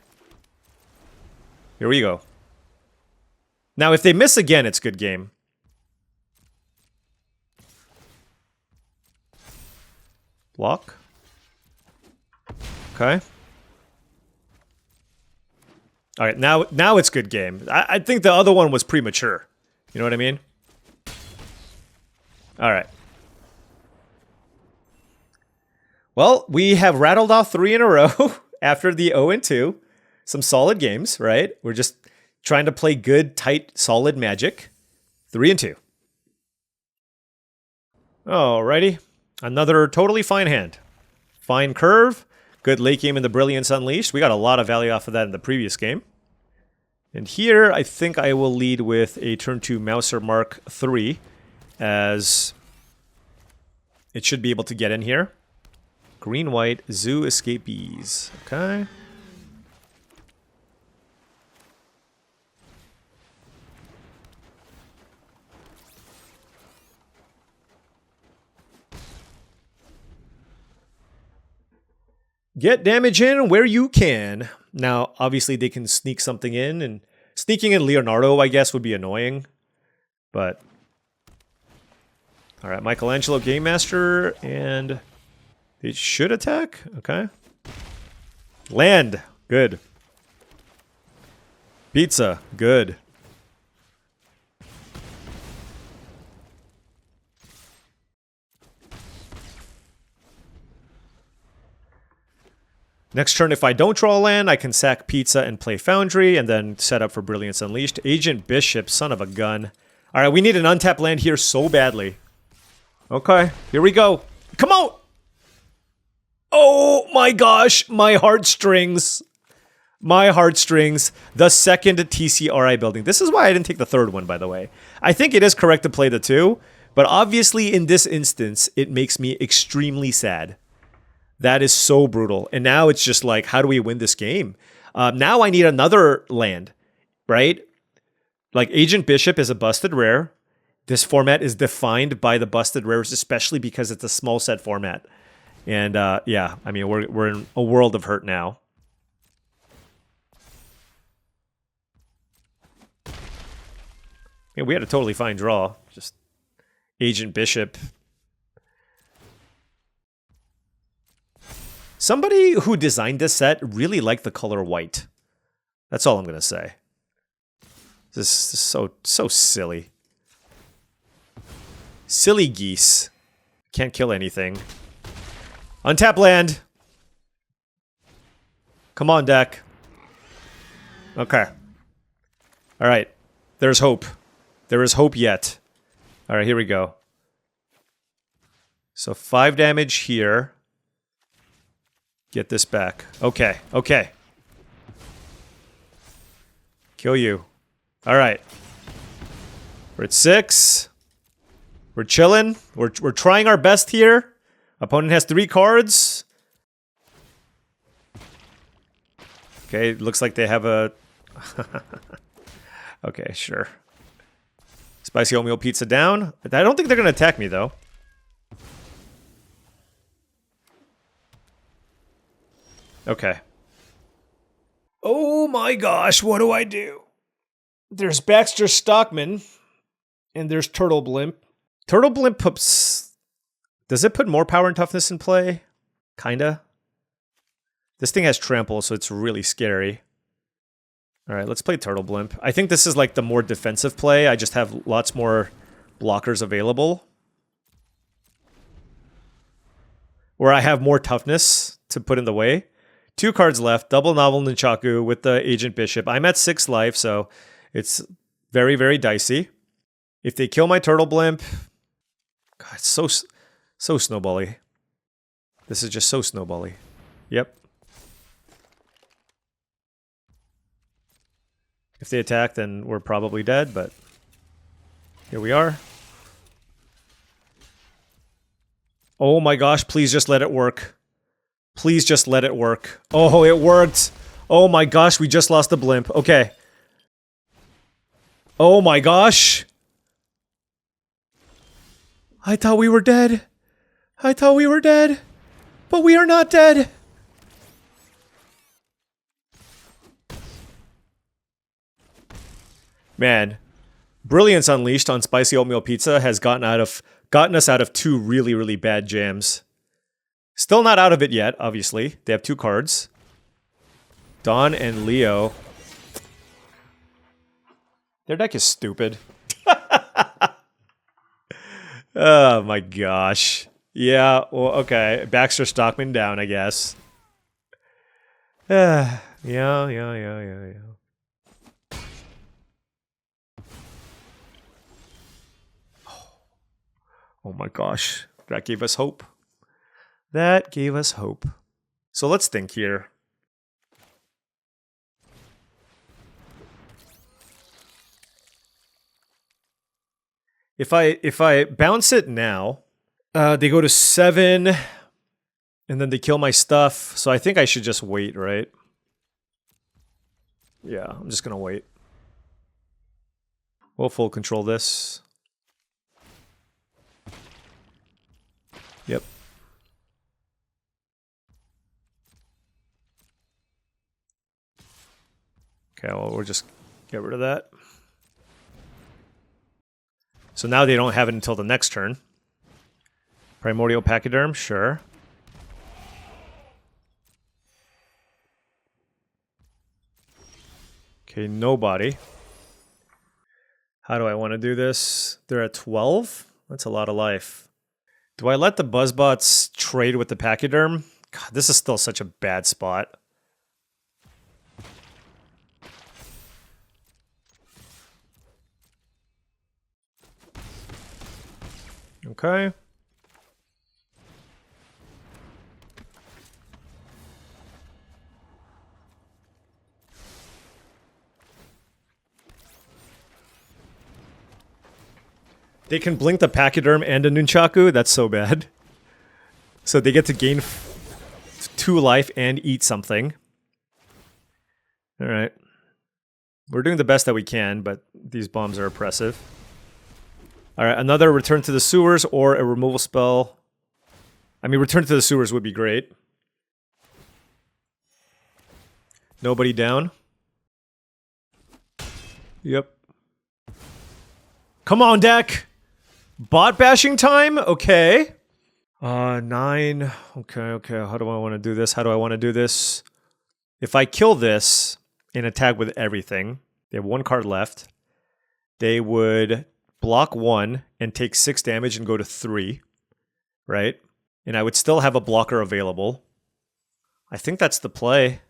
Here we go. Now, if they miss again, it's good game. Block. Okay. All right, now it's good game. I think the other one was premature. You know what I mean? All right. Well, we have rattled off 3 in a row after the 0-2. Some solid games, right? We're just trying to play good, tight, solid Magic. 3-2. Alrighty. Another totally fine hand. Fine curve. Good late game in the Brilliance Unleashed. We got a lot of value off of that in the previous game. And here, I think I will lead with a turn 2 Mouser Mark 3, as it should be able to get in here. Green-white, Zoo Escapees. Okay. Get damage in where you can. Now, obviously, they can sneak something in, and sneaking in Leonardo, I guess, would be annoying. But, all right, Michelangelo Game Master, and they should attack. Okay. Land, good. Pizza, good. Next turn, if I don't draw a land, I can sack Pizza and play Foundry, and then set up for Brilliance Unleashed. Agent Bishop, son of a gun. All right, we need an untapped land here so badly. Okay, here we go. Come on! Oh my gosh, my heartstrings. My heartstrings. The second TCRI building. This is why I didn't take the third one, by the way. I think it is correct to play the 2, but obviously in this instance, it makes me extremely sad. That is so brutal. And now it's just like, how do we win this game? Now I need another land, right? Like Agent Bishop is a busted rare. This format is defined by the busted rares, especially because it's a small set format. And yeah, I mean, we're in a world of hurt now. Yeah, we had a totally fine draw. Just Agent Bishop. Somebody who designed this set really liked the color white. That's all I'm going to say. This is so silly. Silly geese. Can't kill anything. Untap land. Come on, deck. Okay. All right. There's hope. There is hope yet. All right, here we go. So 5 damage here. Get this back. Okay, okay. Kill you. All right. We're at 6. We're chilling. We're trying our best here. Opponent has 3 cards. Okay, looks like they have a... okay, sure. Spicy oatmeal pizza down. I don't think they're going to attack me, though. Okay. Oh my gosh, what do I do? There's Baxter Stockman, and there's Turtle Blimp. Turtle Blimp puts... Does it put more power and toughness in play? Kinda. This thing has trample, so it's really scary. All right, let's play Turtle Blimp. I think this is like the more defensive play. I just have lots more blockers available. Or I have more toughness to put in the way. 2 cards left, double Novel Nunchaku with the Agent Bishop. I'm at 6 life, so it's very, very dicey. If they kill my Turtle Blimp, God, it's so snowbally. This is just so snowbally. Yep. If they attack, then we're probably dead, but here we are. Oh my gosh, please just let it work. Please just let it work. Oh, it worked. Oh my gosh, we just lost the blimp. Okay. Oh my gosh. I thought we were dead. I thought we were dead. But we are not dead. Man, Brilliance Unleashed on Spicy Oatmeal Pizza has gotten us out of 2 really, really bad jams. Still not out of it yet, obviously. They have 2 cards. Dawn and Leo. Their deck is stupid. Oh my gosh. Yeah, well, okay. Baxter Stockman down, I guess. Yeah. Oh my gosh. That gave us hope. That gave us hope. So let's think here. If I bounce it now, they go to 7, and then they kill my stuff. So I think I should just wait, right? Yeah, I'm just gonna wait. We'll full control this. Yep. Okay, well, we'll just get rid of that. So now they don't have it until the next turn. Primordial Pachyderm, sure. Okay, nobody. How do I want to do this? They're at 12? That's a lot of life. Do I let the Buzzbots trade with the Pachyderm? God, this is still such a bad spot. Okay. They can blink the Pachyderm and a Nunchaku? That's so bad. So they get to gain 2 life and eat something. Alright. We're doing the best that we can, but these bombs are oppressive. Alright, another Return to the Sewers or a removal spell. I mean, Return to the Sewers would be great. Nobody down. Yep. Come on, deck! Bot bashing time? Okay. 9. Okay. How do I want to do this? How do I want to do this? If I kill this and attack with everything, they have 1 card left. They would block 1 and take 6 damage and go to 3. Right? And I would still have a blocker available. I think that's the play.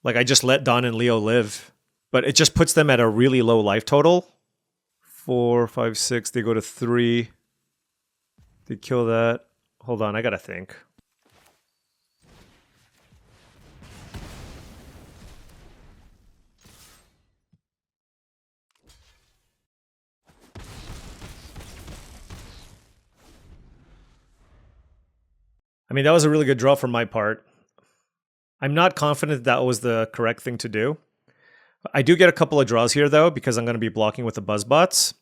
Like, I just let Dawn and Leo live. But it just puts them at a really low life total. 4, 5, 6, they go to 3. They kill that. Hold on, I gotta think. I mean, that was a really good draw from my part. I'm not confident that was the correct thing to do. I do get a couple of draws here, though, because I'm going to be blocking with the Buzzbots.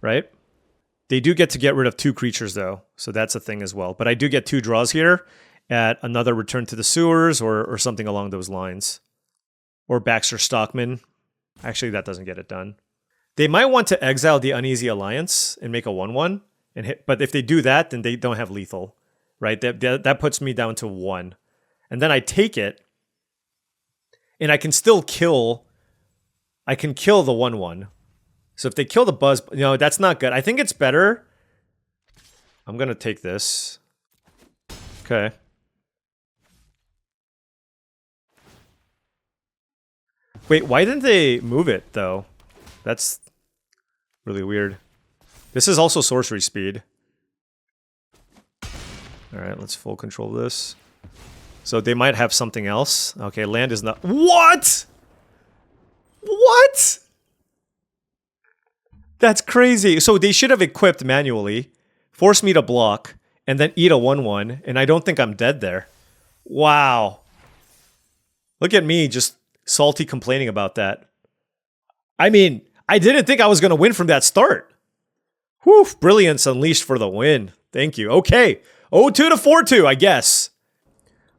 Right? They do get to get rid of 2 creatures, though, so that's a thing as well. But I do get 2 draws here at another Return to the Sewers or something along those lines. Or Baxter Stockman. Actually, that doesn't get it done. They might want to exile the Uneasy Alliance and make a 1/1. But if they do that, then they don't have lethal. Right? That puts me down to 1. And then I take it. And I can still kill... I can kill the 1/1. So if they kill the Buzz... No, that's not good. I think it's better... I'm gonna take this. Okay. Wait, why didn't they move it, though? That's really weird. This is also sorcery speed. Alright, let's full control this. So they might have something else. Okay, land is not... What?! What?! That's crazy. So they should have equipped manually, force me to block, and then eat a 1/1, and I don't think I'm dead there. Wow. Look at me just salty complaining about that. I mean, I didn't think I was going to win from that start. Whew, Brilliance Unleashed for the win. Thank you. Okay, 0-2 to 4-2, I guess.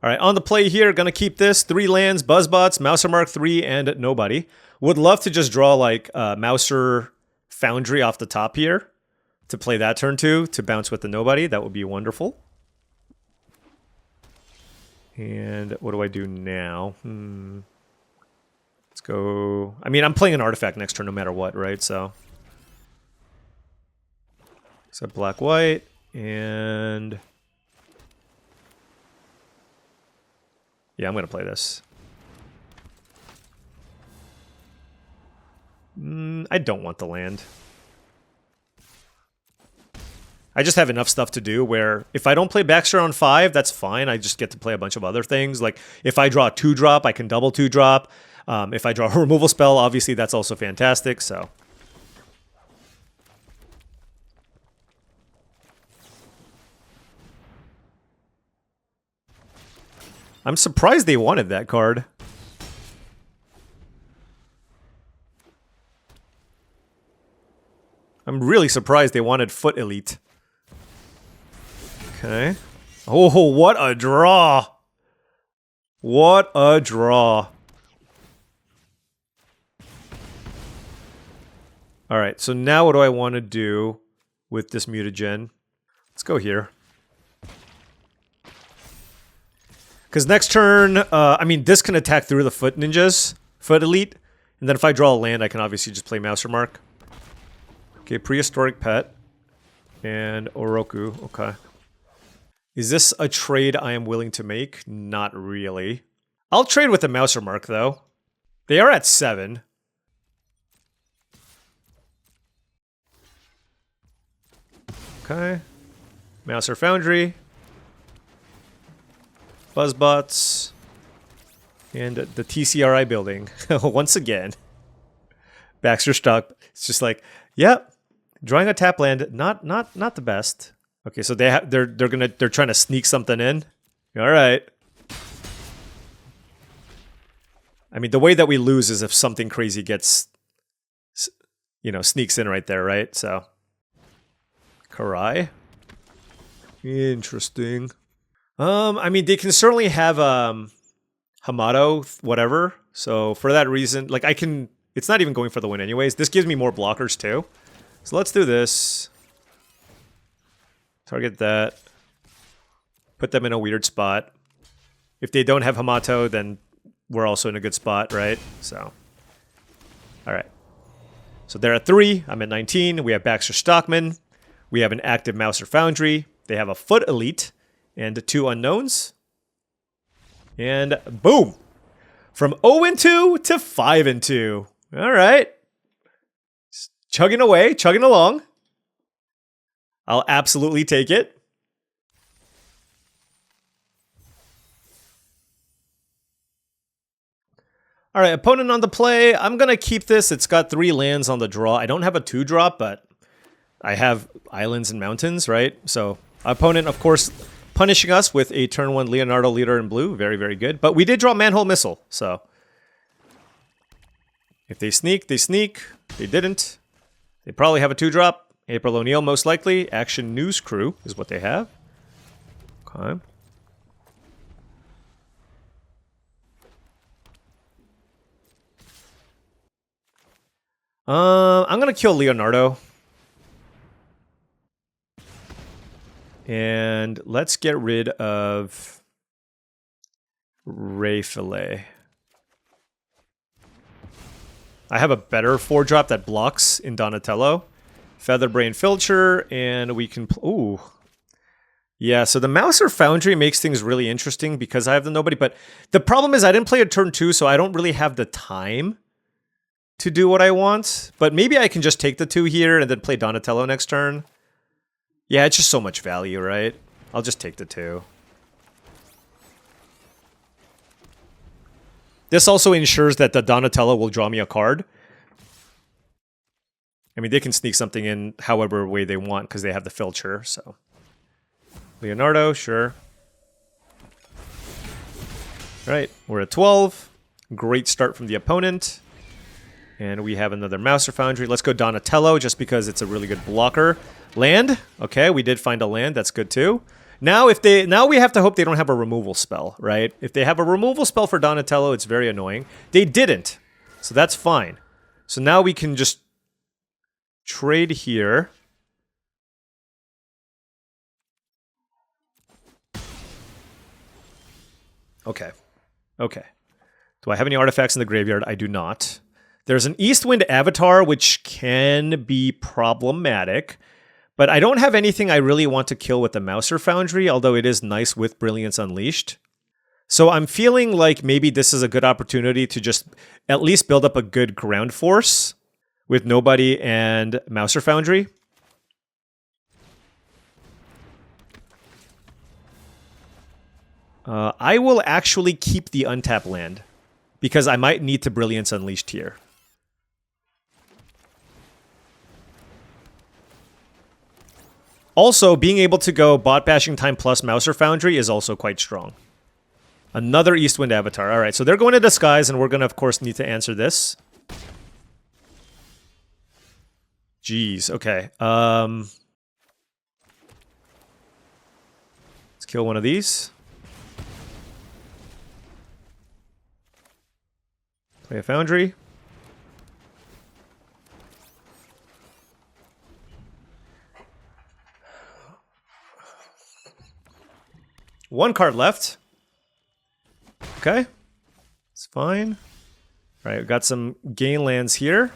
All right, on the play here, gonna keep this. 3 lands, Buzzbots, Mouser Mark 3, and nobody. Would love to just draw like Mouser Foundry off the top here to play that turn 2 to bounce with the nobody. That would be wonderful. And what do I do now? Let's go... I mean, I'm playing an artifact next turn no matter what, right? So black-white, and... Yeah, I'm going to play this. I don't want the land. I just have enough stuff to do where if I don't play Baxter on 5, that's fine. I just get to play a bunch of other things. Like if I draw a 2-drop, I can double 2-drop. If I draw a removal spell, obviously that's also fantastic. So I'm surprised they wanted that card. I'm really surprised they wanted Foot Elite. Okay. Oh, what a draw! What a draw. Alright, so now what do I want to do with this mutagen? Let's go here. Because next turn, I mean, this can attack through the Foot Ninjas, Foot Elite, and then if I draw a land, I can obviously just play Mouser Mark. Okay, Prehistoric Pet, and Oroku, okay. Is this a trade I am willing to make? Not really. I'll trade with the Mouser Mark, though. They are at 7. Okay. Mouser Foundry. Buzzbots. And the TCRI building. Once again. Baxter Stock. It's just like, yep. Drawing a tap land, not the best. Okay, so they're trying to sneak something in. All right. I mean, the way that we lose is if something crazy gets, you know, sneaks in right there, right? So, Karai. Interesting. I mean, they can certainly have Hamato, whatever. So for that reason, like I can. It's not even going for the win, anyways. This gives me more blockers too. So let's do this. Target that. Put them in a weird spot. If they don't have Hamato, then we're also in a good spot, right? So, all right. So they're at 3. I'm at 19. We have Baxter Stockman. We have an active Mouser Foundry. They have a Foot Elite and 2 unknowns. And boom! From 0-2 to 5-2. All right. Just chugging away, chugging along. I'll absolutely take it. All right, opponent on the play. I'm going to keep this. It's got 3 lands on the draw. I don't have a 2-drop, but I have islands and mountains, right? So opponent, of course, punishing us with a turn 1 Leonardo Leader in blue. Very, very good. But we did draw Manhole Missile, so if they sneak, they sneak. They didn't. They probably have a 2-drop. April O'Neil, most likely. Action News Crew is what they have. Okay. I'm going to kill Leonardo. And let's get rid of Ray Fillet. I have a better 4-drop that blocks in Donatello. Featherbrain Filcher, and we can... Ooh. Yeah, so the Mouser Foundry makes things really interesting because I have the nobody, but the problem is I didn't play a turn 2, so I don't really have the time to do what I want. But maybe I can just take the 2 here and then play Donatello next turn. Yeah, it's just so much value, right? I'll just take the 2. This also ensures that the Donatello will draw me a card. I mean, they can sneak something in however way they want because they have the Filcher, so... Leonardo, sure. Right, we're at 12. Great start from the opponent. And we have another Mouser Foundry. Let's go Donatello, just because it's a really good blocker. Land. Okay, we did find a land. That's good too. Now we have to hope they don't have a removal spell, right? If they have a removal spell for Donatello, it's very annoying. They didn't, so that's fine. So now we can just trade here. Okay. Okay. Do I have any artifacts in the graveyard? I do not. There's an Eastwind Avatar, which can be problematic. But I don't have anything I really want to kill with the Mouser Foundry, although it is nice with Brilliance Unleashed. So I'm feeling like maybe this is a good opportunity to just at least build up a good ground force with nobody and Mouser Foundry. I will actually keep the untapped land because I might need to Brilliance Unleashed here. Also, being able to go bot bashing time plus Mouser Foundry is also quite strong. Another Eastwind Avatar. All right, so they're going to disguise, and we're going to, of course, need to answer this. Jeez, okay. Let's kill one of these. Play a Foundry. One card left. Okay. It's fine. All right, we've got some gain lands here.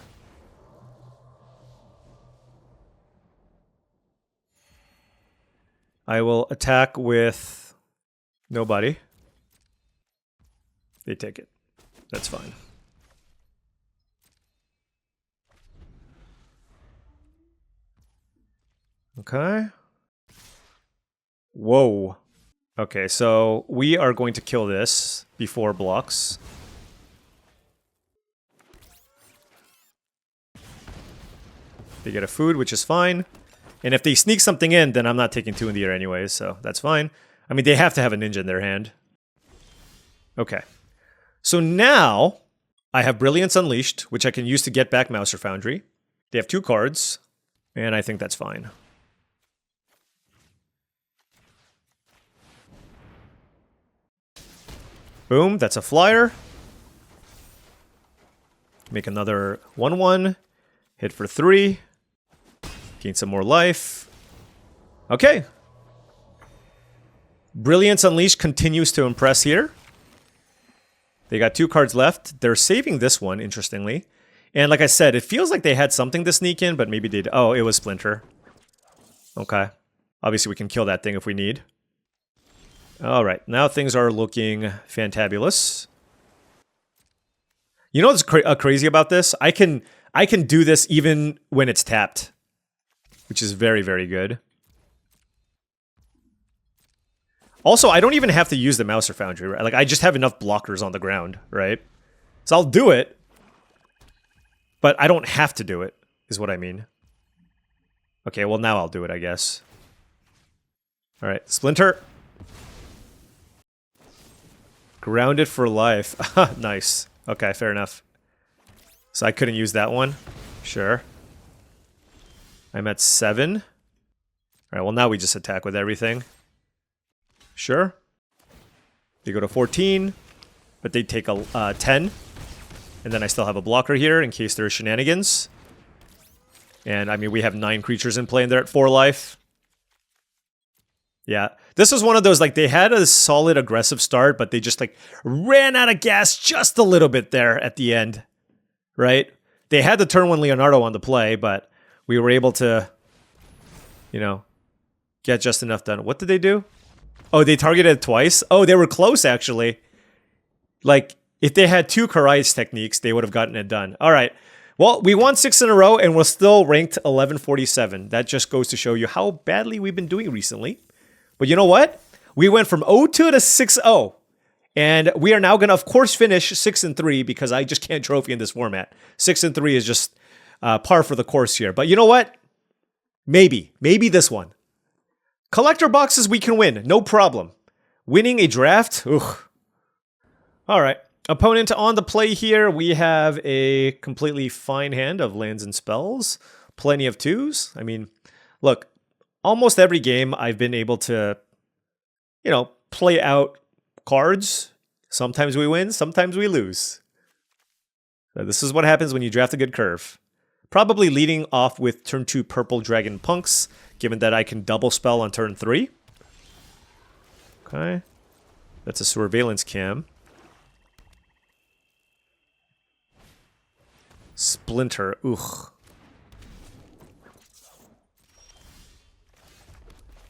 I will attack with nobody. They take it. That's fine. Okay. Whoa. Okay, so we are going to kill this before blocks. They get a food, which is fine. And if they sneak something in, then I'm not taking 2 in the air anyways, so that's fine. I mean, they have to have a ninja in their hand. Okay. So now, I have Brilliance Unleashed, which I can use to get back Mouser Foundry. They have 2 cards, and I think that's fine. Boom, that's a flyer. Make another 1/1. Hit for 3. Gain some more life. Okay. Brilliance Unleashed continues to impress here. They got 2 cards left. They're saving this one, interestingly. And like I said, it feels like they had something to sneak in, but maybe they... Oh, it was Splinter. Okay. Obviously, we can kill that thing if we need. All right, now things are looking fantabulous. You know what's crazy about this? I can do this even when it's tapped, which is very, very good. Also, I don't even have to use the Mouser Foundry, right? Like, I just have enough blockers on the ground, right? So I'll do it, but I don't have to do it, is what I mean. Okay, well, now I'll do it, I guess. All right, Splinter. Grounded for life. Nice. Okay, fair enough. So I couldn't use that one. Sure. I'm at 7. All right, well, now we just attack with everything. Sure. They go to 14, but they take a 10. And then I still have a blocker here in case there's shenanigans. And, I mean, we have 9 creatures in play and they're at 4 life. Yeah, this was one of those, like, they had a solid aggressive start, but they just, like, ran out of gas just a little bit there at the end, right? They had the turn 1 Leonardo on the play, but we were able to, you know, get just enough done. What did they do? Oh, they targeted it twice? Oh, they were close, actually. Like, if they had 2 Karai's techniques, they would have gotten it done. All right. Well, we won 6 in a row, and we're still ranked 1147. That just goes to show you how badly we've been doing recently. But you know what? We went from 0-2 to 6-0. And we are now going to, of course, finish 6-3 because I just can't trophy in this format. 6-3 is just par for the course here. But you know what? Maybe this one. Collector boxes we can win, no problem. Winning a draft, ugh. All right. Opponent on the play here. We have a completely fine hand of lands and spells. Plenty of 2s. I mean, look, almost every game I've been able to, you know, play out cards. Sometimes we win, sometimes we lose. So this is what happens when you draft a good curve. Probably leading off with turn 2 Purple Dragon Punks, given that I can double spell on turn 3. Okay. That's a Surveillance Cam. Splinter, ugh.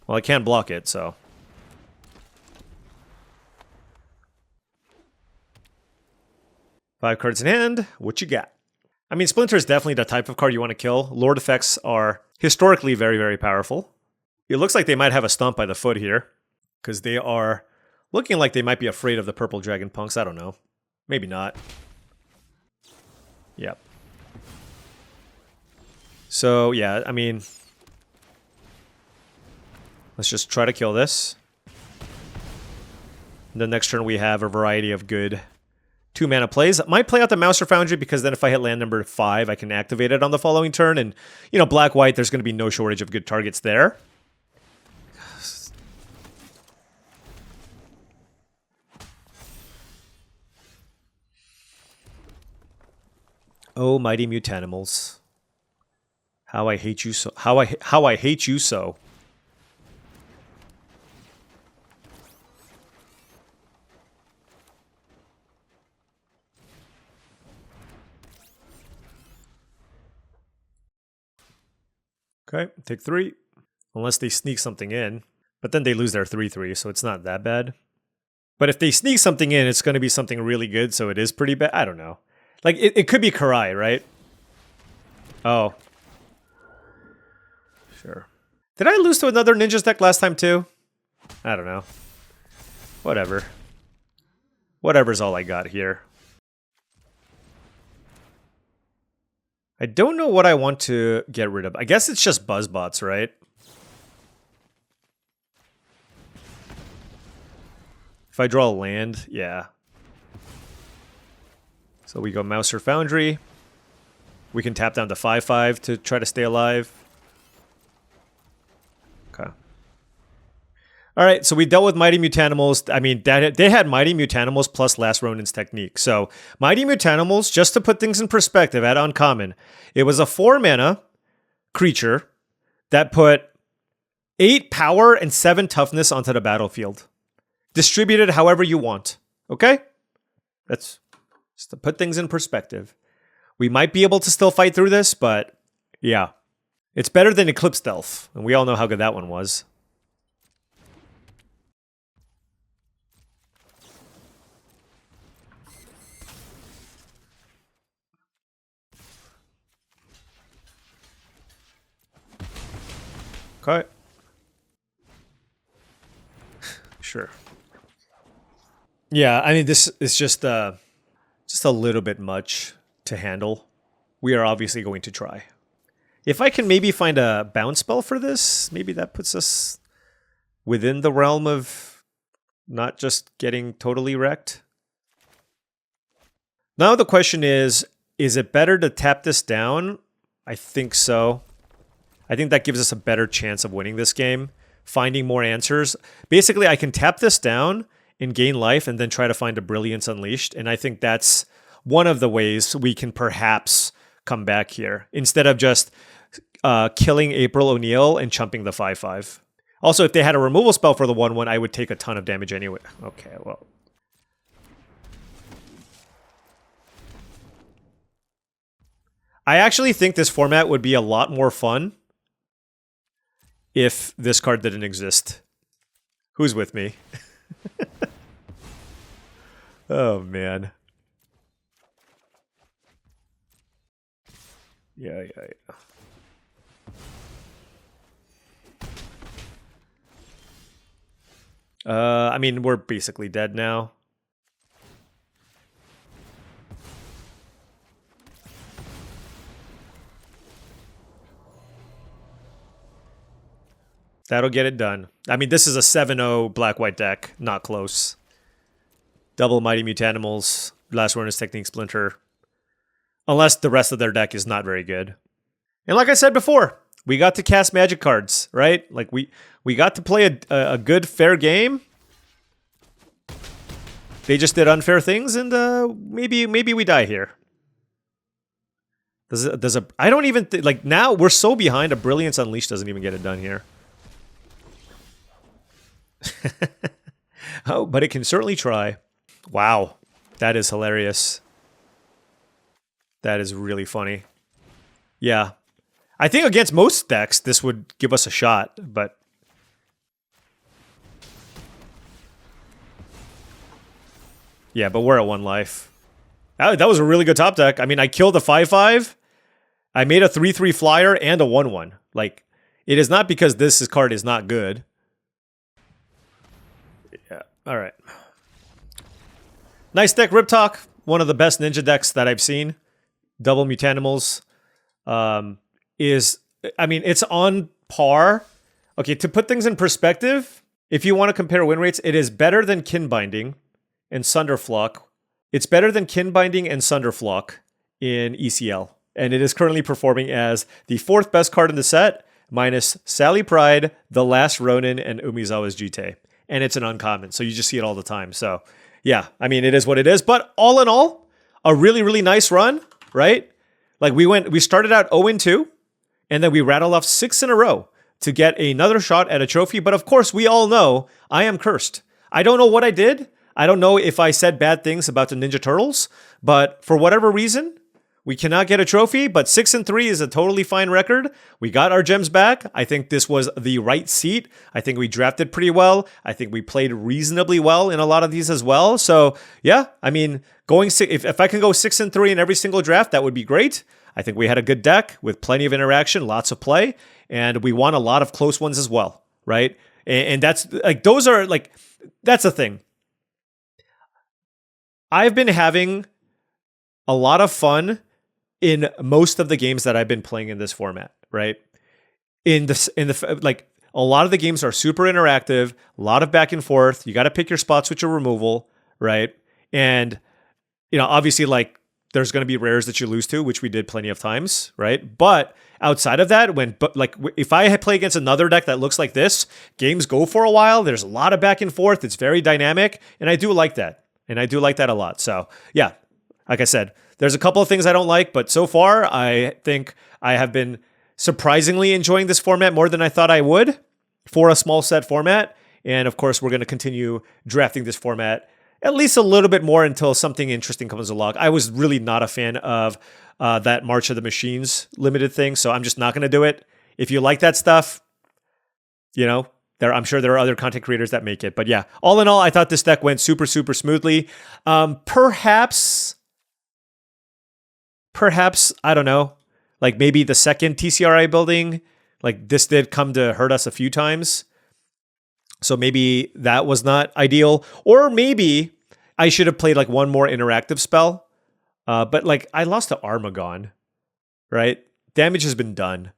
Well, I can't block it, so. Five cards in hand. What you got? I mean, Splinter is definitely the type of card you want to kill. Lord effects are historically very, very powerful. It looks like they might have a stomp by the foot here, because they are looking like they might be afraid of the Purple Dragon Punks. I don't know. Maybe not. Yep. So, yeah, I mean, let's just try to kill this. The next turn we have a variety of good 2-mana plays. Might play out the Mouser Foundry because then if I hit land number 5, I can activate it on the following turn. And, you know, black-white, there's going to be no shortage of good targets there. Oh, mighty Mutanimals. How I hate you so. How I hate you so. Okay, take 3. Unless they sneak something in. But then they lose their 3/3, so it's not that bad. But if they sneak something in, it's going to be something really good, so it is pretty bad. I don't know. Like, it could be Karai, right? Oh. Sure. Did I lose to another Ninjas deck last time, too? I don't know. Whatever. Whatever's all I got here. I don't know what I want to get rid of. I guess it's just Buzzbots, right? If I draw a land, yeah. So we go Mouser Foundry. We can tap down to 5/5 to try to stay alive. Okay. All right, so we dealt with Mighty Mutanimals. I mean, they had Mighty Mutanimals plus Last Ronin's Technique. So Mighty Mutanimals, just to put things in perspective, at uncommon, it was a 4-mana creature that put 8 power and 7 toughness onto the battlefield. Distributed however you want. Okay? That's just to put things in perspective. We might be able to still fight through this, but yeah. It's better than Eclipse Stealth, and we all know how good that one was. Okay. Sure. Yeah, I mean, this is just a little bit much to handle. We are obviously going to try. If I can maybe find a bounce spell for this, maybe that puts us within the realm of not just getting totally wrecked. Now the question is it better to tap this down? I think so. I think that gives us a better chance of winning this game. Finding more answers. Basically, I can tap this down and gain life and then try to find a Brilliance Unleashed. And I think that's one of the ways we can perhaps come back here. Instead of just killing April O'Neil and chumping the 5/5. Also, if they had a removal spell for the 1/1, I would take a ton of damage anyway. Okay, well. I actually think this format would be a lot more fun if this card didn't exist. Who's with me? Oh, man. Yeah. I mean, we're basically dead now. That'll get it done. I mean, this is a 7-0 black-white deck. Not close. Double Mighty Mutanimals, Last Ruinous Technique Splinter. Unless the rest of their deck is not very good. And like I said before, we got to cast magic cards, right? Like, we got to play a good, fair game. They just did unfair things, and maybe we die here. I don't even think, like, now we're so behind, a Brilliance Unleashed doesn't even get it done here. Oh, but it can certainly try. Wow, that is hilarious. That is really funny. Yeah. I think against most decks, this would give us a shot, but... Yeah, but we're at 1 life. That was a really good top deck. I mean, I killed a 5/5. I made a 3/3 flyer and a 1/1. Like, it is not because this card is not good. Yeah, alright. Nice deck, Rip Talk. One of the best ninja decks that I've seen. Double Mutanimals. I mean, it's on par. Okay, to put things in perspective, if you want to compare win rates, it is better than Kinbinding and Sunderflock. It's better than Kinbinding and Sunderflock in ECL. And it is currently performing as the 4th best card in the set, minus Sally Pride, The Last Ronin, and Umizawa's Jite. And it's an uncommon, so you just see it all the time. So, yeah, I mean, it is what it is. But all in all, a really, really nice run, right? Like, we started out 0-2, and then we rattled off 6 in a row to get another shot at a trophy. But of course, we all know I am cursed. I don't know what I did. I don't know if I said bad things about the Ninja Turtles, but for whatever reason, we cannot get a trophy, but 6-3 is a totally fine record. We got our gems back. I think this was the right seat. I think we drafted pretty well. I think we played reasonably well in a lot of these as well. So yeah, I mean, if I can go 6-3 in every single draft, that would be great. I think we had a good deck with plenty of interaction, lots of play, and we won a lot of close ones as well, right? And that's like, that's the thing. I've been having a lot of fun in most of the games that I've been playing in this format, right? Like, a lot of the games are super interactive, a lot of back and forth. You got to pick your spots with your removal, right? And, you know, obviously, like, there's going to be rares that you lose to, which we did plenty of times, right? But outside of that, if I play against another deck that looks like this, games go for a while. There's a lot of back and forth. It's very dynamic, and I do like that. And I do like that a lot. So, yeah, like I said, there's a couple of things I don't like, but so far, I think I have been surprisingly enjoying this format more than I thought I would for a small set format. And of course, we're going to continue drafting this format at least a little bit more until something interesting comes along. I was really not a fan of that March of the Machines limited thing, so I'm just not going to do it. If you like that stuff, you know, I'm sure there are other content creators that make it. But yeah, all in all, I thought this deck went super, super smoothly. Perhaps, I don't know, like maybe the second TCRI building, like this did come to hurt us a few times. So maybe that was not ideal. Or maybe I should have played like one more interactive spell. But like I lost to Armagon, right? Damage has been done.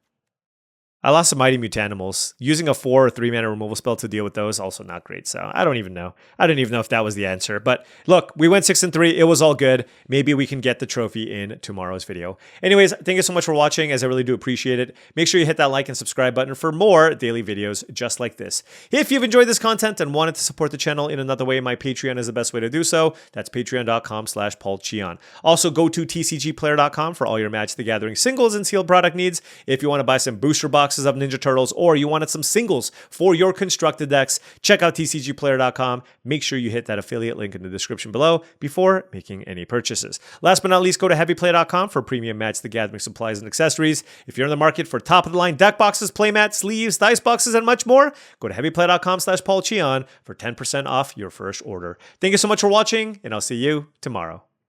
I lost to Mighty Mutanimals. Using a 4 or 3 mana removal spell to deal with those, also not great. So I don't even know. I didn't even know if that was the answer. But look, we went 6-3. It was all good. Maybe we can get the trophy in tomorrow's video. Anyways, thank you so much for watching, as I really do appreciate it. Make sure you hit that like and subscribe button for more daily videos just like this. If you've enjoyed this content and wanted to support the channel in another way, my Patreon is the best way to do so. That's patreon.com/paulcheon. Also, go to TCGplayer.com for all your Magic the Gathering singles and sealed product needs. If you want to buy some booster boxes boxes of Ninja Turtles, or you wanted some singles for your constructed decks, check out TCGplayer.com. Make sure you hit that affiliate link in the description below before making any purchases. Last but not least, go to heavyplay.com for premium Magic the Gathering supplies and accessories. If you're in the market for top-of-the-line deck boxes, playmats, sleeves, dice boxes, and much more, go to heavyplay.com/paulcheon for 10% off your first order. Thank you so much for watching, and I'll see you tomorrow.